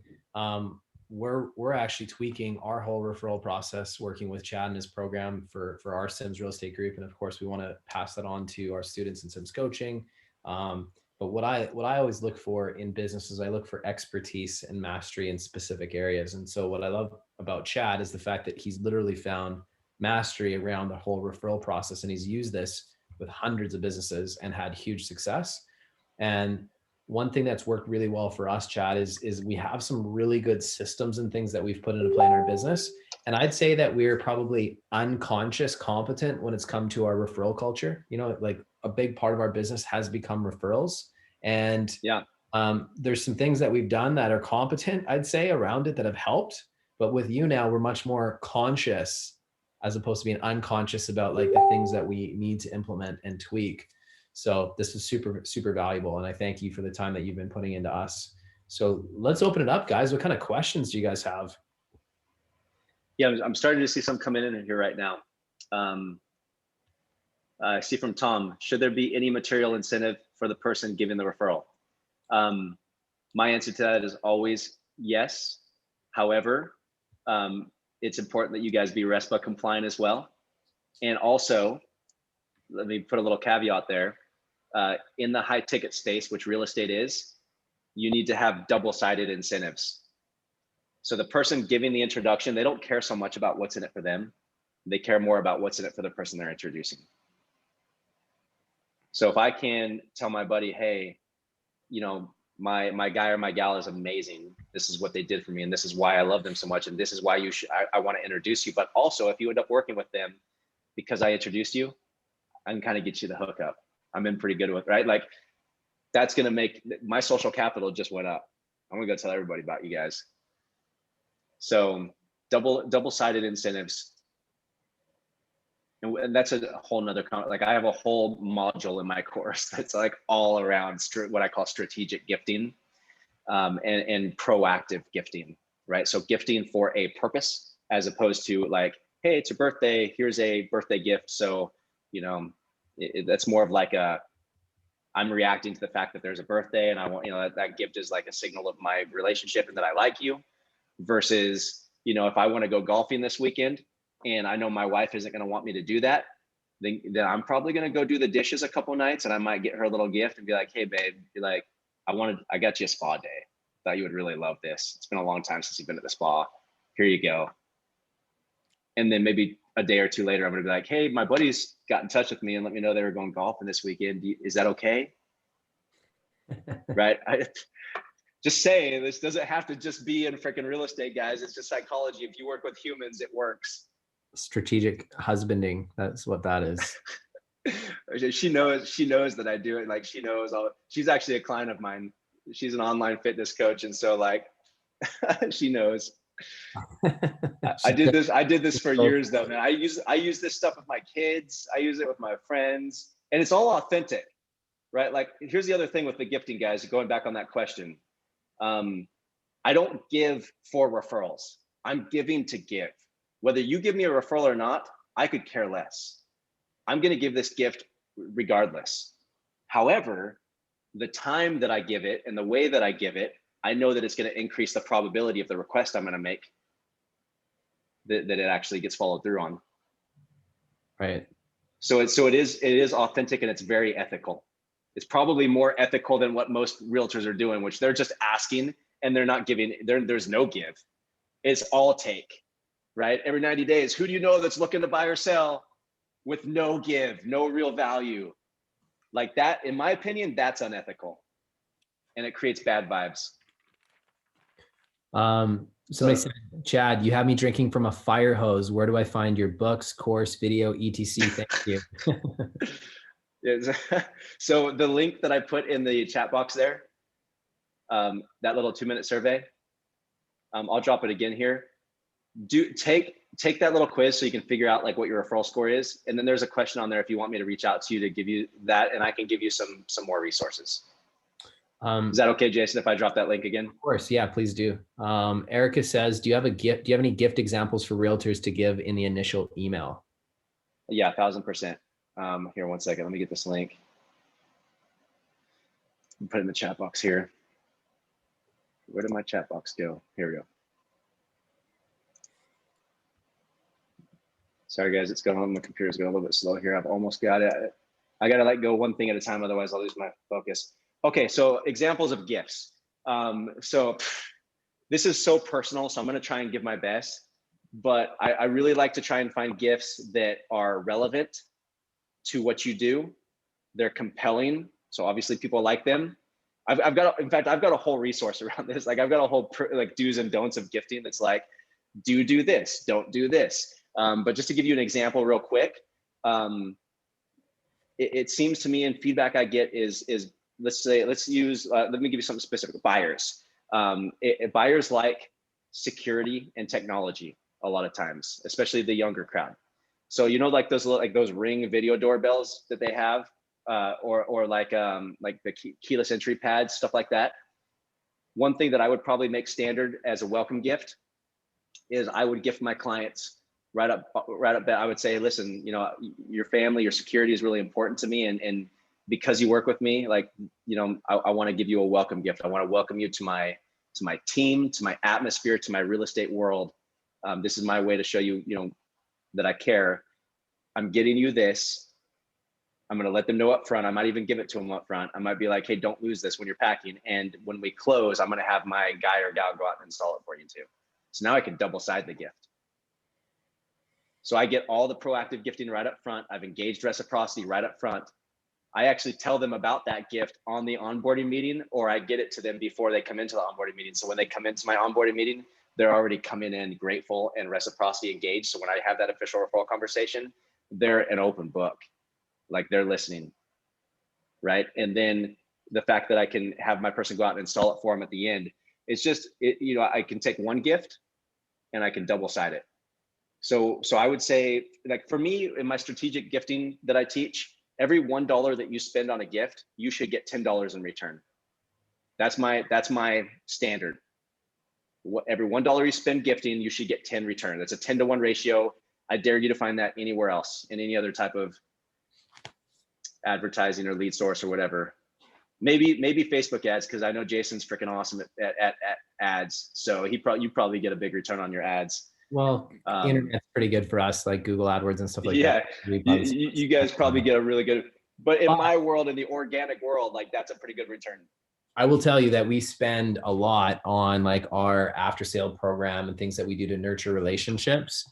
we're actually tweaking our whole referral process, working with Chad and his program for our Sims real estate group. And of course we want to pass that on to our students in Sims coaching. But what I always look for in business is I look for expertise and mastery in specific areas. And so what I love about Chad is the fact that he's literally found mastery around the whole referral process. And he's used this with hundreds of businesses and had huge success. And one thing that's worked really well for us, Chad, is we have some really good systems and things that we've put into play in our business. And I'd say that we're probably unconscious competent when it's come to our referral culture. Like a big part of our business has become referrals. And yeah, there's some things that we've done that are competent, I'd say, around it that have helped. But with you now, we're much more conscious as opposed to being unconscious about like the things that we need to implement and tweak. So this is super, super valuable. And I thank you for the time that you've been putting into us. So let's open it up, guys. What kind of questions do you guys have? Yeah, I'm starting to see some coming in here right now. I see from Tom, should there be any material incentive for the person giving the referral? My answer to that is always yes. However, it's important that you guys be RESPA compliant as well. And also, let me put a little caveat there. In the high ticket space, which real estate is, you need to have double-sided incentives. So the person giving the introduction, they don't care so much about what's in it for them. They care more about what's in it for the person they're introducing. So if I can tell my buddy, hey, my guy or my gal is amazing. This is what they did for me, and this is why I love them so much, and this is why you should. I want to introduce you. But also, if you end up working with them because I introduced you, I can kind of get you the hookup. I'm in pretty good with, right? Like that's gonna make my social capital just went up. I'm gonna go tell everybody about you guys. So double-sided incentives. And that's a whole nother like I have a whole module in my course that's like all around what I call strategic gifting, and proactive gifting, right? So gifting for a purpose as opposed to like, hey, it's your birthday, here's a birthday gift. So, you know, that's more of like I'm reacting to the fact that there's a birthday and I want, you know, that gift is like a signal of my relationship and that I like you, versus, you know, if I want to go golfing this weekend and I know my wife isn't going to want me to do that, then I'm probably going to go do the dishes a couple nights, and I might get her a little gift and be like, hey babe, be like, I got you a spa day. Thought you would really love this. It's been a long time since you've been at the spa. Here you go. And then maybe a day or two later, I'm going to be like, hey, my buddies got in touch with me and let me know they were going golfing this weekend. Is that okay? Right? Just saying, this doesn't have to just be in freaking real estate, guys. It's just psychology. If you work with humans, it works. Strategic husbanding. That's what that is. She knows that I do it. Like she knows she's actually a client of mine. She's an online fitness coach. And so like, she knows. I did this for years though, man. I use this stuff with my kids. I use it with my friends, and it's all authentic, right? Like here's the other thing with the gifting, guys, going back on that question. I don't give for referrals. I'm giving to give. Whether you give me a referral or not, I could care less. I'm going to give this gift regardless. However, the time that I give it and the way that I give it, I know that it's going to increase the probability of the request I'm going to make that it actually gets followed through on. Right. So it is authentic, and it's very ethical. It's probably more ethical than what most realtors are doing, which they're just asking and they're not giving. There's no give. It's all take, right? Every 90 days, who do you know that's looking to buy or sell with no give, no real value? Like that, in my opinion, that's unethical, and it creates bad vibes. Somebody said, Chad, you have me drinking from a fire hose. Where do I find your books, course, video, etc? Thank you. So the link that I put in the chat box there, that little 2-minute survey, I'll drop it again here. Take that little quiz so you can figure out like what your referral score is. And then there's a question on there if you want me to reach out to you to give you that, and I can give you some more resources. Is that okay, Jason, if I drop that link again? Of course. Yeah, please do. Erica says, do you have any gift examples for realtors to give in the initial email? Yeah, 1000%. Here, one second. Let me get this link. Put it in the chat box here. Where did my chat box go? Here we go. Sorry guys, it's going on. My computer's going a little bit slow here. I've almost got it. I got to let go one thing at a time, otherwise I'll lose my focus. Okay, so examples of gifts. So this is so personal, so I'm going to try and give my best, but I really like to try and find gifts that are relevant to what you do. They're compelling, so obviously people like them. I've got a whole resource around this. Like I've got a whole like do's and don'ts of gifting. That's like, do this, don't do this. But just to give you an example real quick, it seems to me, and feedback I get is let's use, let me give you something specific. Buyers. Buyers like security and technology a lot of times, especially the younger crowd. So you know, like those Ring video doorbells that they have, or like the keyless entry pads, stuff like that. One thing that I would probably make standard as a welcome gift is I would gift my clients right up I would say, listen, you know, your family, your security is really important to me, and because you work with me, like, you know, I want to give you a welcome gift. I want to welcome you to my team, to my atmosphere, to my real estate world. This is my way to show you, you know, that I care. I'm getting you this. I'm going to let them know up front. I might even give it to them up front. I might be like, hey, don't lose this when you're packing. And when we close, I'm going to have my guy or gal go out and install it for you too. So now I can double side the gift. So I get all the proactive gifting right up front. I've engaged reciprocity right up front. I actually tell them about that gift on the onboarding meeting, or I get it to them before they come into the onboarding meeting. So when they come into my onboarding meeting, they're already coming in grateful and reciprocity engaged. So when I have that official referral conversation, they're an open book, like they're listening, right? And then the fact that I can have my person go out and install it for them at the end, it's just, I can take one gift and I can double side it. So I would say, like for me, in my strategic gifting that I teach, every $1 that you spend on a gift, you should get $10 in return. That's my standard. Every $1 you spend gifting, you should get 10 return. That's a 10-to-1 ratio. I dare you to find that anywhere else in any other type of advertising or lead source or whatever. Maybe Facebook ads, because I know Jason's freaking awesome at ads. So you probably get a big return on your ads. Well, internet's pretty good for us, like Google AdWords and stuff like that. You guys probably get a really good, but in my world, in the organic world, like that's a pretty good return. I will tell you that we spend a lot on like our after sale program and things that we do to nurture relationships,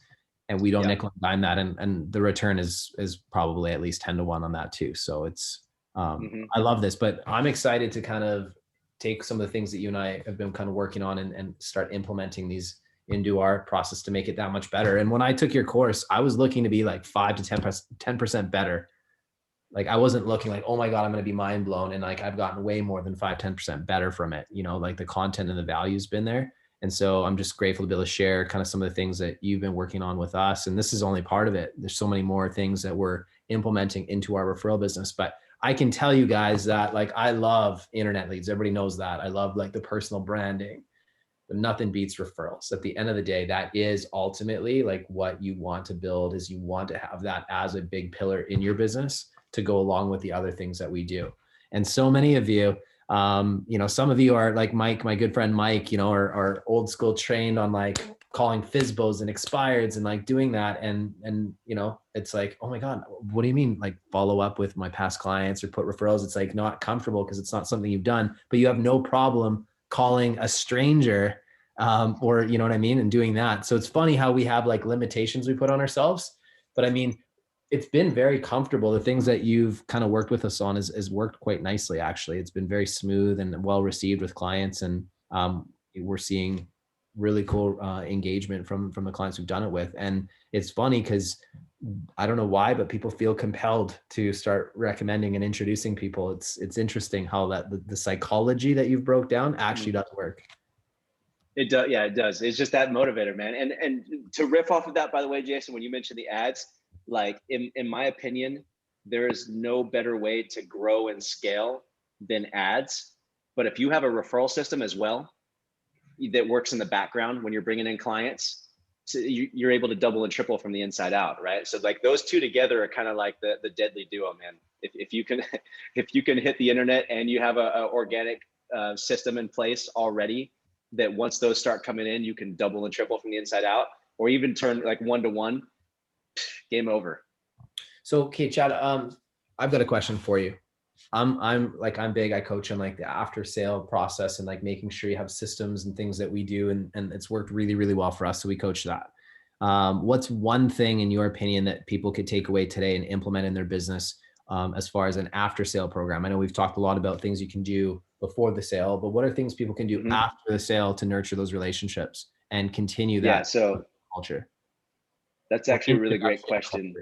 and we don't nickel and dime that. And the return is probably at least 10-to-1 on that too. So it's, I love this, but I'm excited to kind of take some of the things that you and I have been kind of working on and start implementing these into our process to make it that much better. And when I took your course, I was looking to be like 5 to 10% better. Like I wasn't looking like, oh my God, I'm going to be mind blown. And like, I've gotten way more than 5-10% better from it. Like the content and the value's been there. And so I'm just grateful to be able to share kind of some of the things that you've been working on with us. And this is only part of it. There's so many more things that we're implementing into our referral business, but I can tell you guys that like, I love internet leads. Everybody knows that. I love like the personal branding, but nothing beats referrals. At the end of the day, that is ultimately like what you want to build, is you want to have that as a big pillar in your business to go along with the other things that we do. And so many of you, some of you are like Mike, my good friend Mike, are old school trained on like calling FSBOs and expireds and like doing that. And it's like, oh my God, what do you mean? Like follow up with my past clients or put referrals? It's like not comfortable because it's not something you've done, but you have no problem calling a stranger or you know what I mean? And doing that. So it's funny how we have like limitations we put on ourselves, but I mean, it's been very comfortable. The things that you've kind of worked with us on has worked quite nicely. Actually, it's been very smooth and well received with clients. And we're seeing really cool engagement from the clients we've done it with. And it's funny because I don't know why, but people feel compelled to start recommending and introducing people. It's interesting how that the psychology that you've broke down actually does work. It does. Yeah, it does. It's just that motivator, man. And to riff off of that, by the way, Jason, when you mentioned the ads, like in my opinion, there is no better way to grow and scale than ads. But if you have a referral system as well that works in the background when you're bringing in clients, so you're able to double and triple from the inside out, right? So like those two together are kind of like the deadly duo, man. If you can hit the internet and you have a organic system in place already, that once those start coming in, you can double and triple from the inside out, or even turn like 1-to-1. Game over. So, okay, Chad, I've got a question for you. I'm big. I coach on like the after sale process and like making sure you have systems and things that we do. And it's worked really, really well for us. So we coach that. What's one thing in your opinion that people could take away today and implement in their business as far as an after sale program? I know we've talked a lot about things you can do before the sale, but what are things people can do after the sale to nurture those relationships and continue that culture? That's actually a really great question.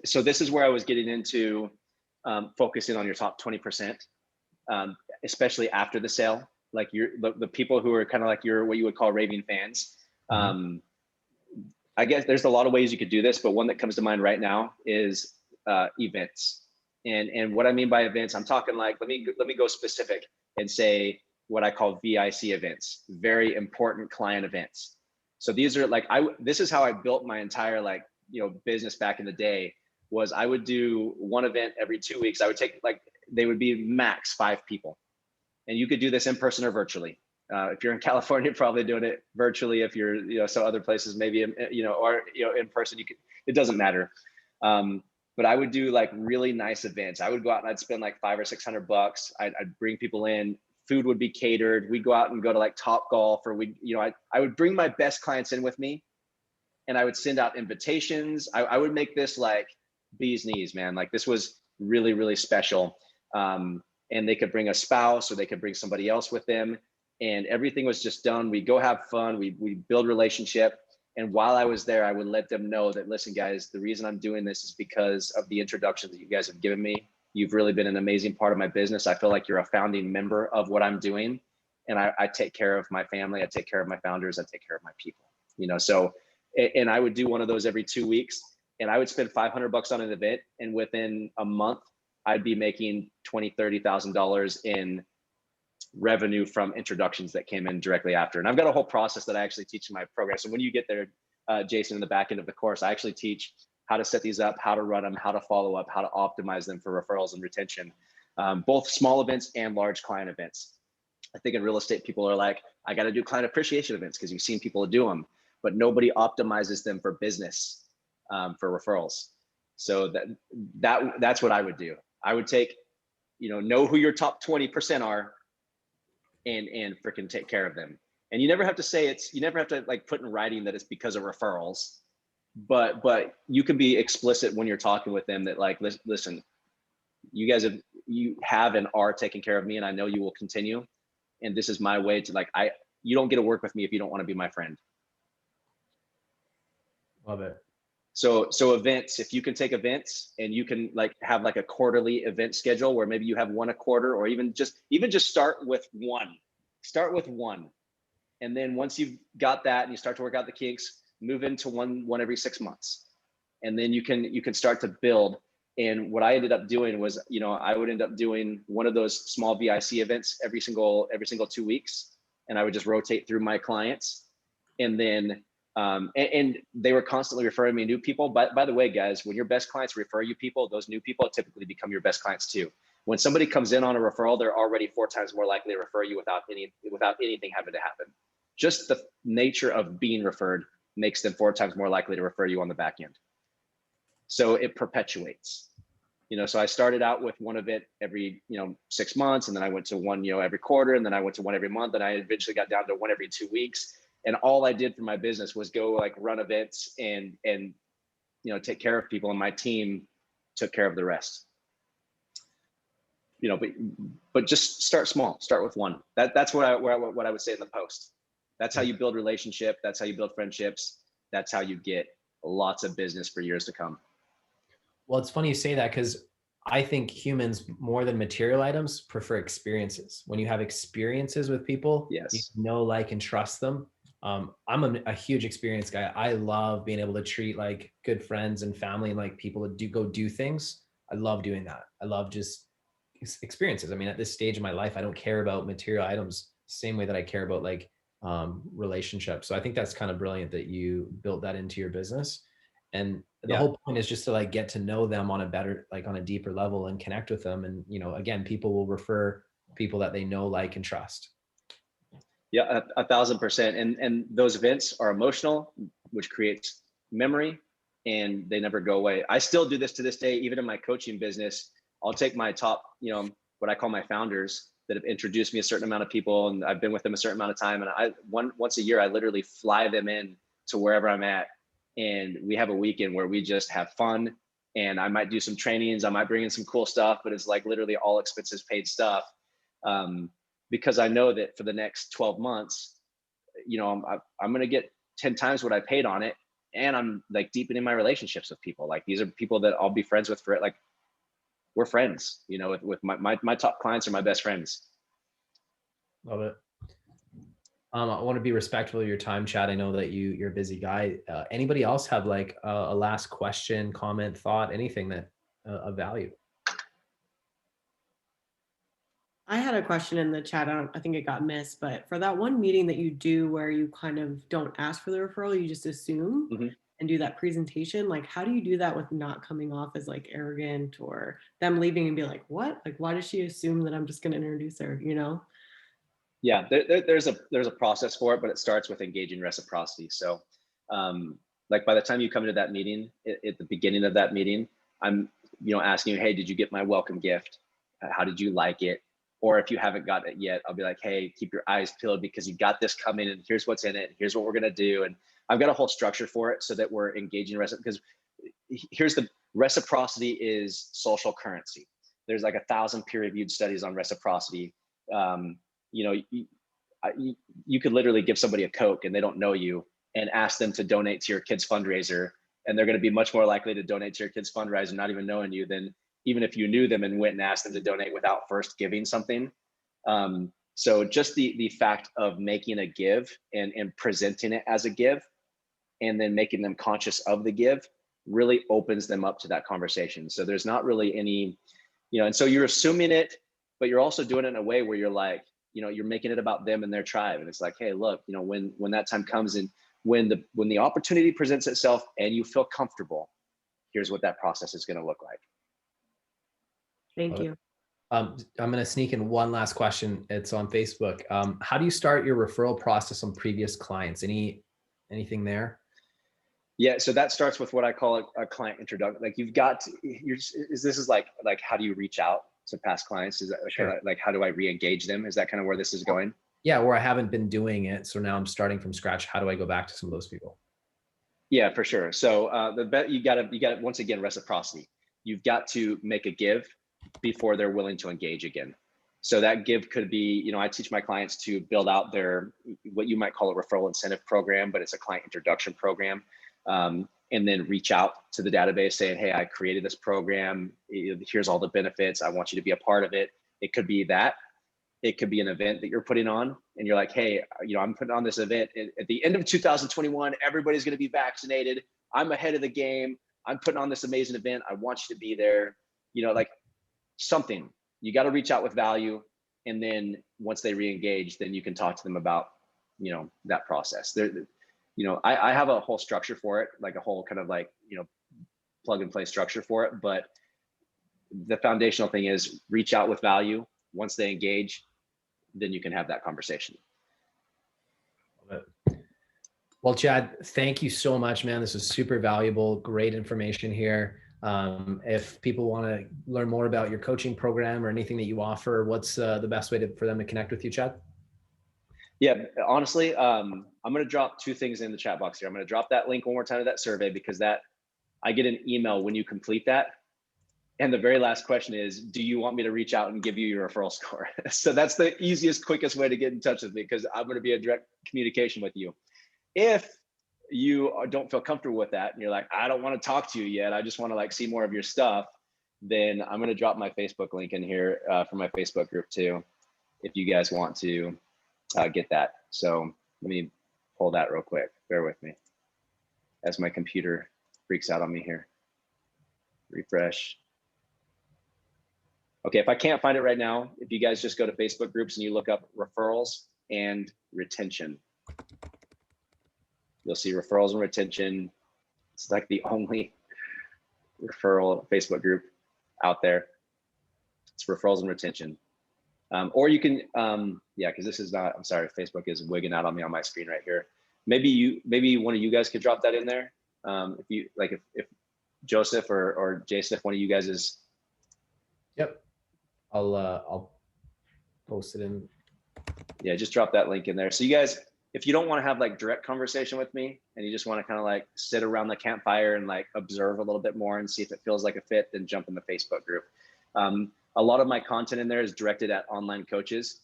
So this is where I was getting into focusing on your top 20%, especially after the sale. Like the people who are kind of like what you would call raving fans. I guess there's a lot of ways you could do this, but one that comes to mind right now is events. And what I mean by events, I'm talking like, let me go specific and say what I call VIC events, very important client events. So these are like, this is how I built my entire business back in the day. Was I would do one event every 2 weeks. I would take they would be max 5 people, and you could do this in person or virtually. If you're in California, probably doing it virtually. If you're so other places maybe in person, you could. It doesn't matter. But I would do like really nice events. I would go out and I'd spend like $500 or $600. I'd bring people in. Food would be catered. We'd go out and go to like Top Golf, or I would bring my best clients in with me, and I would send out invitations. I would make this like bee's knees, man. Like this was really, really special. And they could bring a spouse or they could bring somebody else with them. And everything was just done. We go have fun. We build relationship. And while I was there, I would let them know that, listen, guys, the reason I'm doing this is because of the introduction that you guys have given me. You've really been an amazing part of my business. I feel like you're a founding member of what I'm doing. And I take care of my family. I take care of my founders. I take care of my people, so, and I would do one of those every 2 weeks, and I would spend $500 on an event. And within a month, I'd be making $20,000, $30,000 in revenue from introductions that came in directly after. And I've got a whole process that I actually teach in my program. So when you get there, Jason, in the back end of the course, I actually teach how to set these up, how to run them, how to follow up, how to optimize them for referrals and retention, both small events and large client events. I think in real estate, people are like, I got to do client appreciation events because you've seen people do them, but nobody optimizes them for business, for referrals. So that's what I would do. I would take, know who your top 20% are, and freaking take care of them. And you never have to say you never have to like put in writing that it's because of referrals, but you can be explicit when you're talking with them that, like, listen, you have and are taking care of me, and I know you will continue. And this is my way to, like, you don't get to work with me if you don't want to be my friend. Love it. So events, if you can take events and you can like have like a quarterly event schedule where maybe you have one a quarter, or even just start with one. And then once you've got that and you start to work out the kinks, move into one every 6 months. And then you can start to build. And what I ended up doing was, I would end up doing one of those small VIC events every single 2 weeks. And I would just rotate through my clients. And then, and they were constantly referring me new people. But by the way, guys, when your best clients refer you people, those new people typically become your best clients too. When somebody comes in on a referral, they're already 4 times more likely to refer you without anything having to happen. Just the nature of being referred makes them 4 times more likely to refer you on the back end. So it perpetuates. So I started out with one event every 6 months, and then I went to one every quarter, and then I went to one every month, and I eventually got down to one every 2 weeks. And all I did for my business was go like run events and take care of people, and my team took care of the rest. But just start small. Start with one. That's what I would say in the post. That's how you build relationship. That's how you build friendships. That's how you get lots of business for years to come. Well, it's funny you say that, because I think humans, more than material items, prefer experiences. When you have experiences with people, yes, you know, like, and trust them. I'm a huge experience guy. I love being able to treat like good friends and family and like people to go do things. I love doing that. I love just experiences. I mean, at this stage of my life, I don't care about material items the same way that I care about like relationships. So I think that's kind of brilliant that you built that into your business. And the whole point is just to like get to know them on a better, like on a deeper level, and connect with them. And, again, people will refer people that they know, like, and trust. Yeah, 1,000%. And those events are emotional, which creates memory, and they never go away. I still do this to this day, even in my coaching business. I'll take my top, what I call my founders that have introduced me a certain amount of people, and I've been with them a certain amount of time. And once a year, I literally fly them in to wherever I'm at. And we have a weekend where we just have fun. And I might do some trainings. I might bring in some cool stuff, but it's like literally all expenses paid stuff. Because I know that for the next 12 months, I'm going to get 10 times what I paid on it. And I'm like deepening my relationships with people. Like, these are people that I'll be friends with for it. Like, we're friends, with my top clients are my best friends. Love it. I want to be respectful of your time, Chad. I know that you're a busy guy. Anybody else have like a last question, comment, thought, anything that of value? I had a question in the chat. I think it got missed, but for that one meeting that you do where you kind of don't ask for the referral, you just assume and do that presentation, like, how do you do that with not coming off as like arrogant or them leaving and be like, what? Like, why does she assume that I'm just going to introduce her, Yeah, there's a process for it, but it starts with engaging reciprocity. So, like, by the time you come into that meeting, at the beginning of that meeting, I'm, asking you, hey, did you get my welcome gift? How did you like it? Or if you haven't got it yet, I'll be like, hey, keep your eyes peeled because you got this coming, and here's what's in it. Here's what we're going to do. And I've got a whole structure for it so that we're engaging reciprocity. Because here's Reciprocity is social currency. There's like 1,000 peer-reviewed studies on reciprocity. You know, you could literally give somebody a Coke and they don't know you and ask them to donate to your kid's fundraiser, and they're going to be much more likely to donate to your kid's fundraiser not even knowing you than even if you knew them and went and asked them to donate without first giving something. So just the fact of making a give and presenting it as a give, and then making them conscious of the give, really opens them up to that conversation. So there's not really any, you know, and so you're assuming it, but you're also doing it in a way where you're like, you know, you're making it about them and their tribe. And it's like, hey, look, you know, when that time comes and when the opportunity presents itself and you feel comfortable, here's what that process is going to look like. Thank you. I'm going to sneak in one last question. It's on Facebook. How do you start your referral process on previous clients? Anything there? Yeah, so that starts with what I call a client introduction. Like you've got to, this is like how do you reach out to past clients? Is that Sure. like how do I re-engage them? Is that kind of where this is going? Yeah, where I haven't been doing it, so now I'm starting from scratch. How do I go back to some of those people? Yeah, for sure. So you got to once again, reciprocity. You've got to make a give before they're willing to engage again. So that give could be, you know, I teach my clients to build out their what you might call a referral incentive program, but it's a client introduction program. And then reach out to the database saying, hey, I created this program. Here's all the benefits. I want you to be a part of it. It could be that. It could be an event that you're putting on and you're like, hey, you know, I'm putting on this event at the end of 2021, everybody's going to be vaccinated. I'm ahead of the game. I'm putting on this amazing event. I want you to be there. You know, like something, you got to reach out with value. And then once they re-engage, then you can talk to them about, you know, that process. You know, I have a whole structure for it, like a whole kind of like, you know, plug and play structure for it. But the foundational thing is reach out with value. Once they engage, then you can have that conversation. Love it. Well, Chad, thank you so much, man. This was super valuable, great information here. If people want to learn more about your coaching program or anything that you offer, what's the best way for them to connect with you, Chad? Yeah, honestly, I'm going to drop two things in the chat box here. I'm going to drop that link one more time to that survey because I get an email when you complete that. And the very last question is, do you want me to reach out and give you your referral score? So that's the easiest, quickest way to get in touch with me because I'm going to be in direct communication with you. If you don't feel comfortable with that and you're like, I don't want to talk to you yet, I just want to like see more of your stuff, then I'm going to drop my Facebook link in here for my Facebook group too, if you guys want to get that. So let me pull that real quick. Bear with me as my computer freaks out on me here. Refresh. Okay, if I can't find it right now, if you guys just go to Facebook groups and you look up referrals and retention, you'll see referrals and retention. It's like the only referral Facebook group out there. It's referrals and retention. Or you can, yeah, because this is not, I'm sorry, Facebook is wigging out on me on my screen right here. Maybe one of you guys could drop that in there. If you like, if Joseph or Jason, if one of you guys is. Yep. I'll post it in. Yeah, just drop that link in there. So you guys, if you don't want to have like direct conversation with me and you just want to kind of like sit around the campfire and like observe a little bit more and see if it feels like a fit, then jump in the Facebook group. A lot of my content in there is directed at online coaches,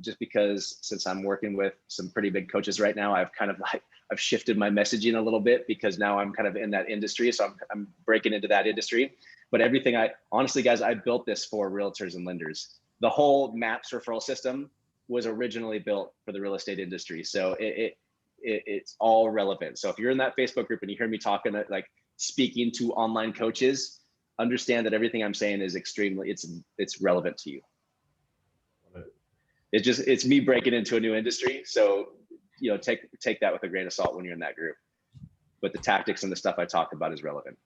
just because since I'm working with some pretty big coaches right now, I've shifted my messaging a little bit because now I'm kind of in that industry. So I'm breaking into that industry. But everything honestly, guys, I built this for realtors and lenders. The whole MAPS referral system was originally built for the real estate industry. So it's all relevant. So if you're in that Facebook group and you hear me talking, like speaking to online coaches, understand that everything I'm saying is it's relevant to you. It's me breaking into a new industry. So, you know, take that with a grain of salt when you're in that group, but the tactics and the stuff I talk about is relevant.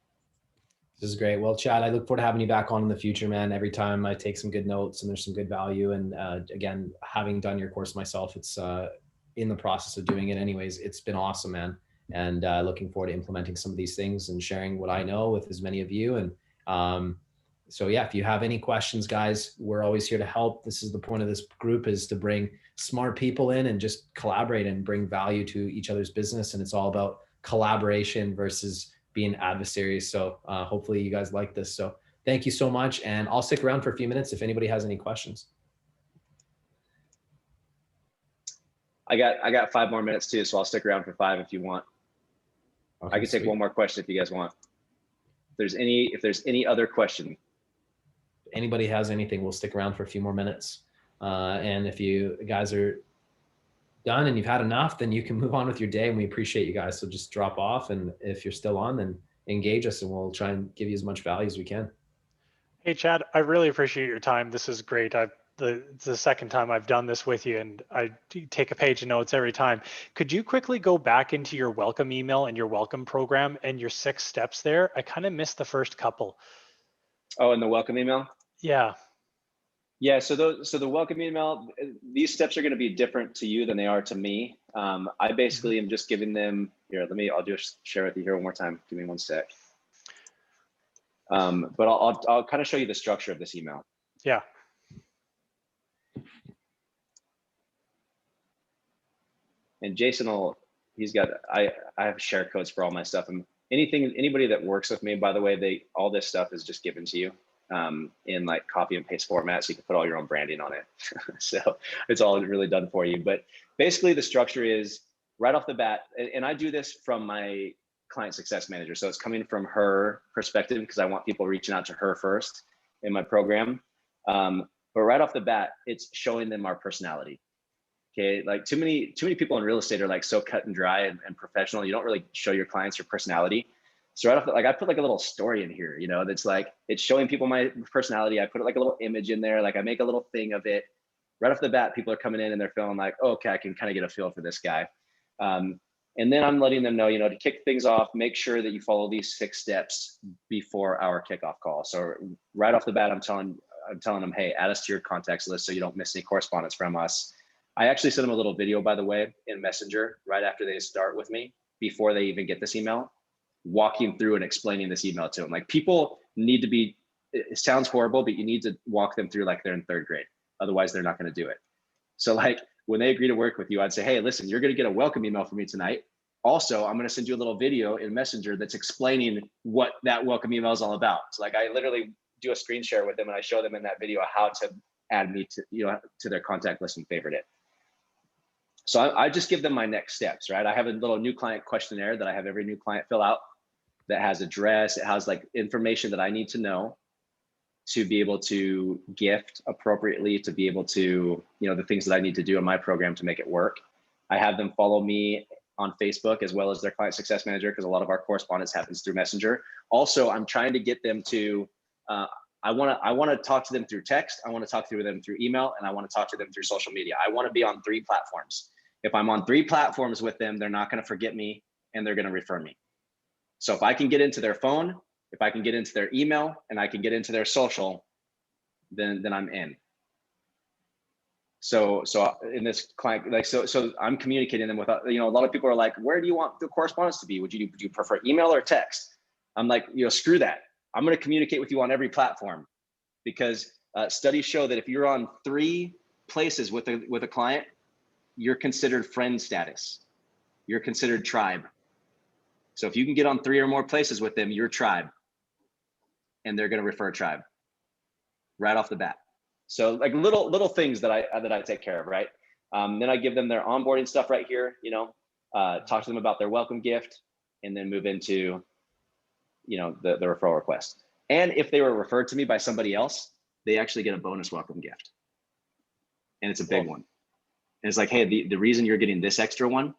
This is great. Well, Chad, I look forward to having you back on in the future, man. Every time I take some good notes and there's some good value. And again, having done your course myself, it's in the process of doing it anyways. It's been awesome, man. And looking forward to implementing some of these things and sharing what I know with as many of you. And so yeah, if you have any questions, guys, we're always here to help. This is the point of this group, is to bring smart people in and just collaborate and bring value to each other's business. And it's all about collaboration versus being adversaries. So hopefully you guys like this. So thank you so much. And I'll stick around for a few minutes if anybody has any questions. I got 5 more minutes too, so I'll stick around for 5 if you want. Okay, I can take sweet. one more question if you guys want. If there's any other question. If anybody has anything, we'll stick around for a few more minutes. And if you guys are done and you've had enough, then you can move on with your day, and we appreciate you guys. So just drop off, and if you're still on, then engage us and we'll try and give you as much value as we can. Hey, Chad, I really appreciate your time. This is great. It's the second time I've done this with you, and I take a page of notes every time. Could you quickly go back into your welcome email and your welcome program and your 6 steps there? I kind of missed the first couple. Oh, and the welcome email? Yeah. Yeah, so the welcome email, these steps are going to be different to you than they are to me. I basically am just giving them here. I'll just share with you here one more time. Give me one sec. But I'll kind of show you the structure of this email. Yeah. And Jason I have share codes for all my stuff. And anybody that works with me, by the way, all this stuff is just given to you in like copy and paste format, so you can put all your own branding on it. So it's all really done for you. But basically the structure is right off the bat, and I do this from my client success manager. So it's coming from her perspective because I want people reaching out to her first in my program. But right off the bat, it's showing them our personality. Okay, like too many people in real estate are like so cut and dry and professional. You don't really show your clients your personality. So right off, I put like a little story in here, that's like, it's showing people my personality. I put like a little image in there, like I make a little thing of it. Right off the bat, people are coming in and they're feeling like, oh, okay, I can kind of get a feel for this guy. And then I'm letting them know, to kick things off, make sure that you follow these 6 steps before our kickoff call. So right off the bat, I'm telling them, hey, add us to your contacts list so you don't miss any correspondence from us. I actually send them a little video, by the way, in Messenger right after they start with me, before they even get this email, walking through and explaining this email to them. Like, people need to be, it sounds horrible, but you need to walk them through like they're in 3rd grade. Otherwise, they're not going to do it. So like when they agree to work with you, I'd say, hey, listen, you're going to get a welcome email from me tonight. Also, I'm going to send you a little video in Messenger that's explaining what that welcome email is all about. So like I literally do a screen share with them and I show them in that video how to add me to their contact list and favorite it. So I just give them my next steps, right? I have a little new client questionnaire that I have every new client fill out that has address. It has like information that I need to know to be able to gift appropriately, to be able to, the things that I need to do in my program to make it work. I have them follow me on Facebook as well as their client success manager, because a lot of our correspondence happens through Messenger. Also, I'm trying to get them to, I want to talk to them through text. I want to talk to them through email, and I want to talk to them through social media. I want to be on 3 platforms. If I'm on 3 platforms with them, they're not going to forget me and they're going to refer me. So if I can get into their phone, if I can get into their email, and I can get into their social, then I'm in. So in this client, like, so I'm communicating them with, a lot of people are like, where do you want the correspondence to be? Would you prefer email or text? I'm like, screw that. I'm going to communicate with you on every platform, because studies show that if you're on 3 places with a client, you're considered friend status. You're considered tribe. So if you can get on 3 or more places with them, you're tribe, and they're going to refer tribe right off the bat. So like little things that I take care of, right? Then I give them their onboarding stuff right here, talk to them about their welcome gift, and then move into, the referral request. And if they were referred to me by somebody else, they actually get a bonus welcome gift. And it's a big one. And it's like, hey, the reason you're getting this extra one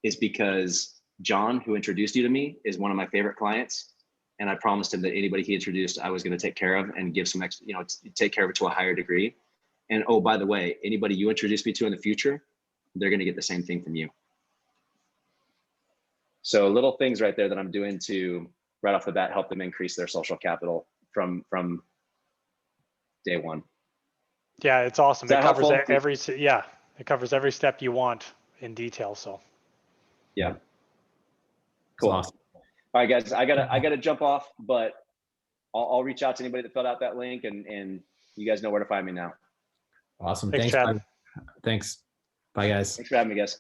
is because John, who introduced you to me, is one of my favorite clients. And I promised him that anybody he introduced, I was going to take care of and give some extra, take care of it to a higher degree. And oh, by the way, anybody you introduce me to in the future, they're going to get the same thing from you. So little things right there that I'm doing to right off the bat help them increase their social capital from day one. Yeah, it's awesome. It covers it covers every step you want in detail. So yeah, cool. Awesome. All right, guys, I gotta jump off, but I'll reach out to anybody that filled out that link, and you guys know where to find me now. Awesome. Thanks, Thanks. Chad. Thanks. Bye, guys. Thanks for having me, guys.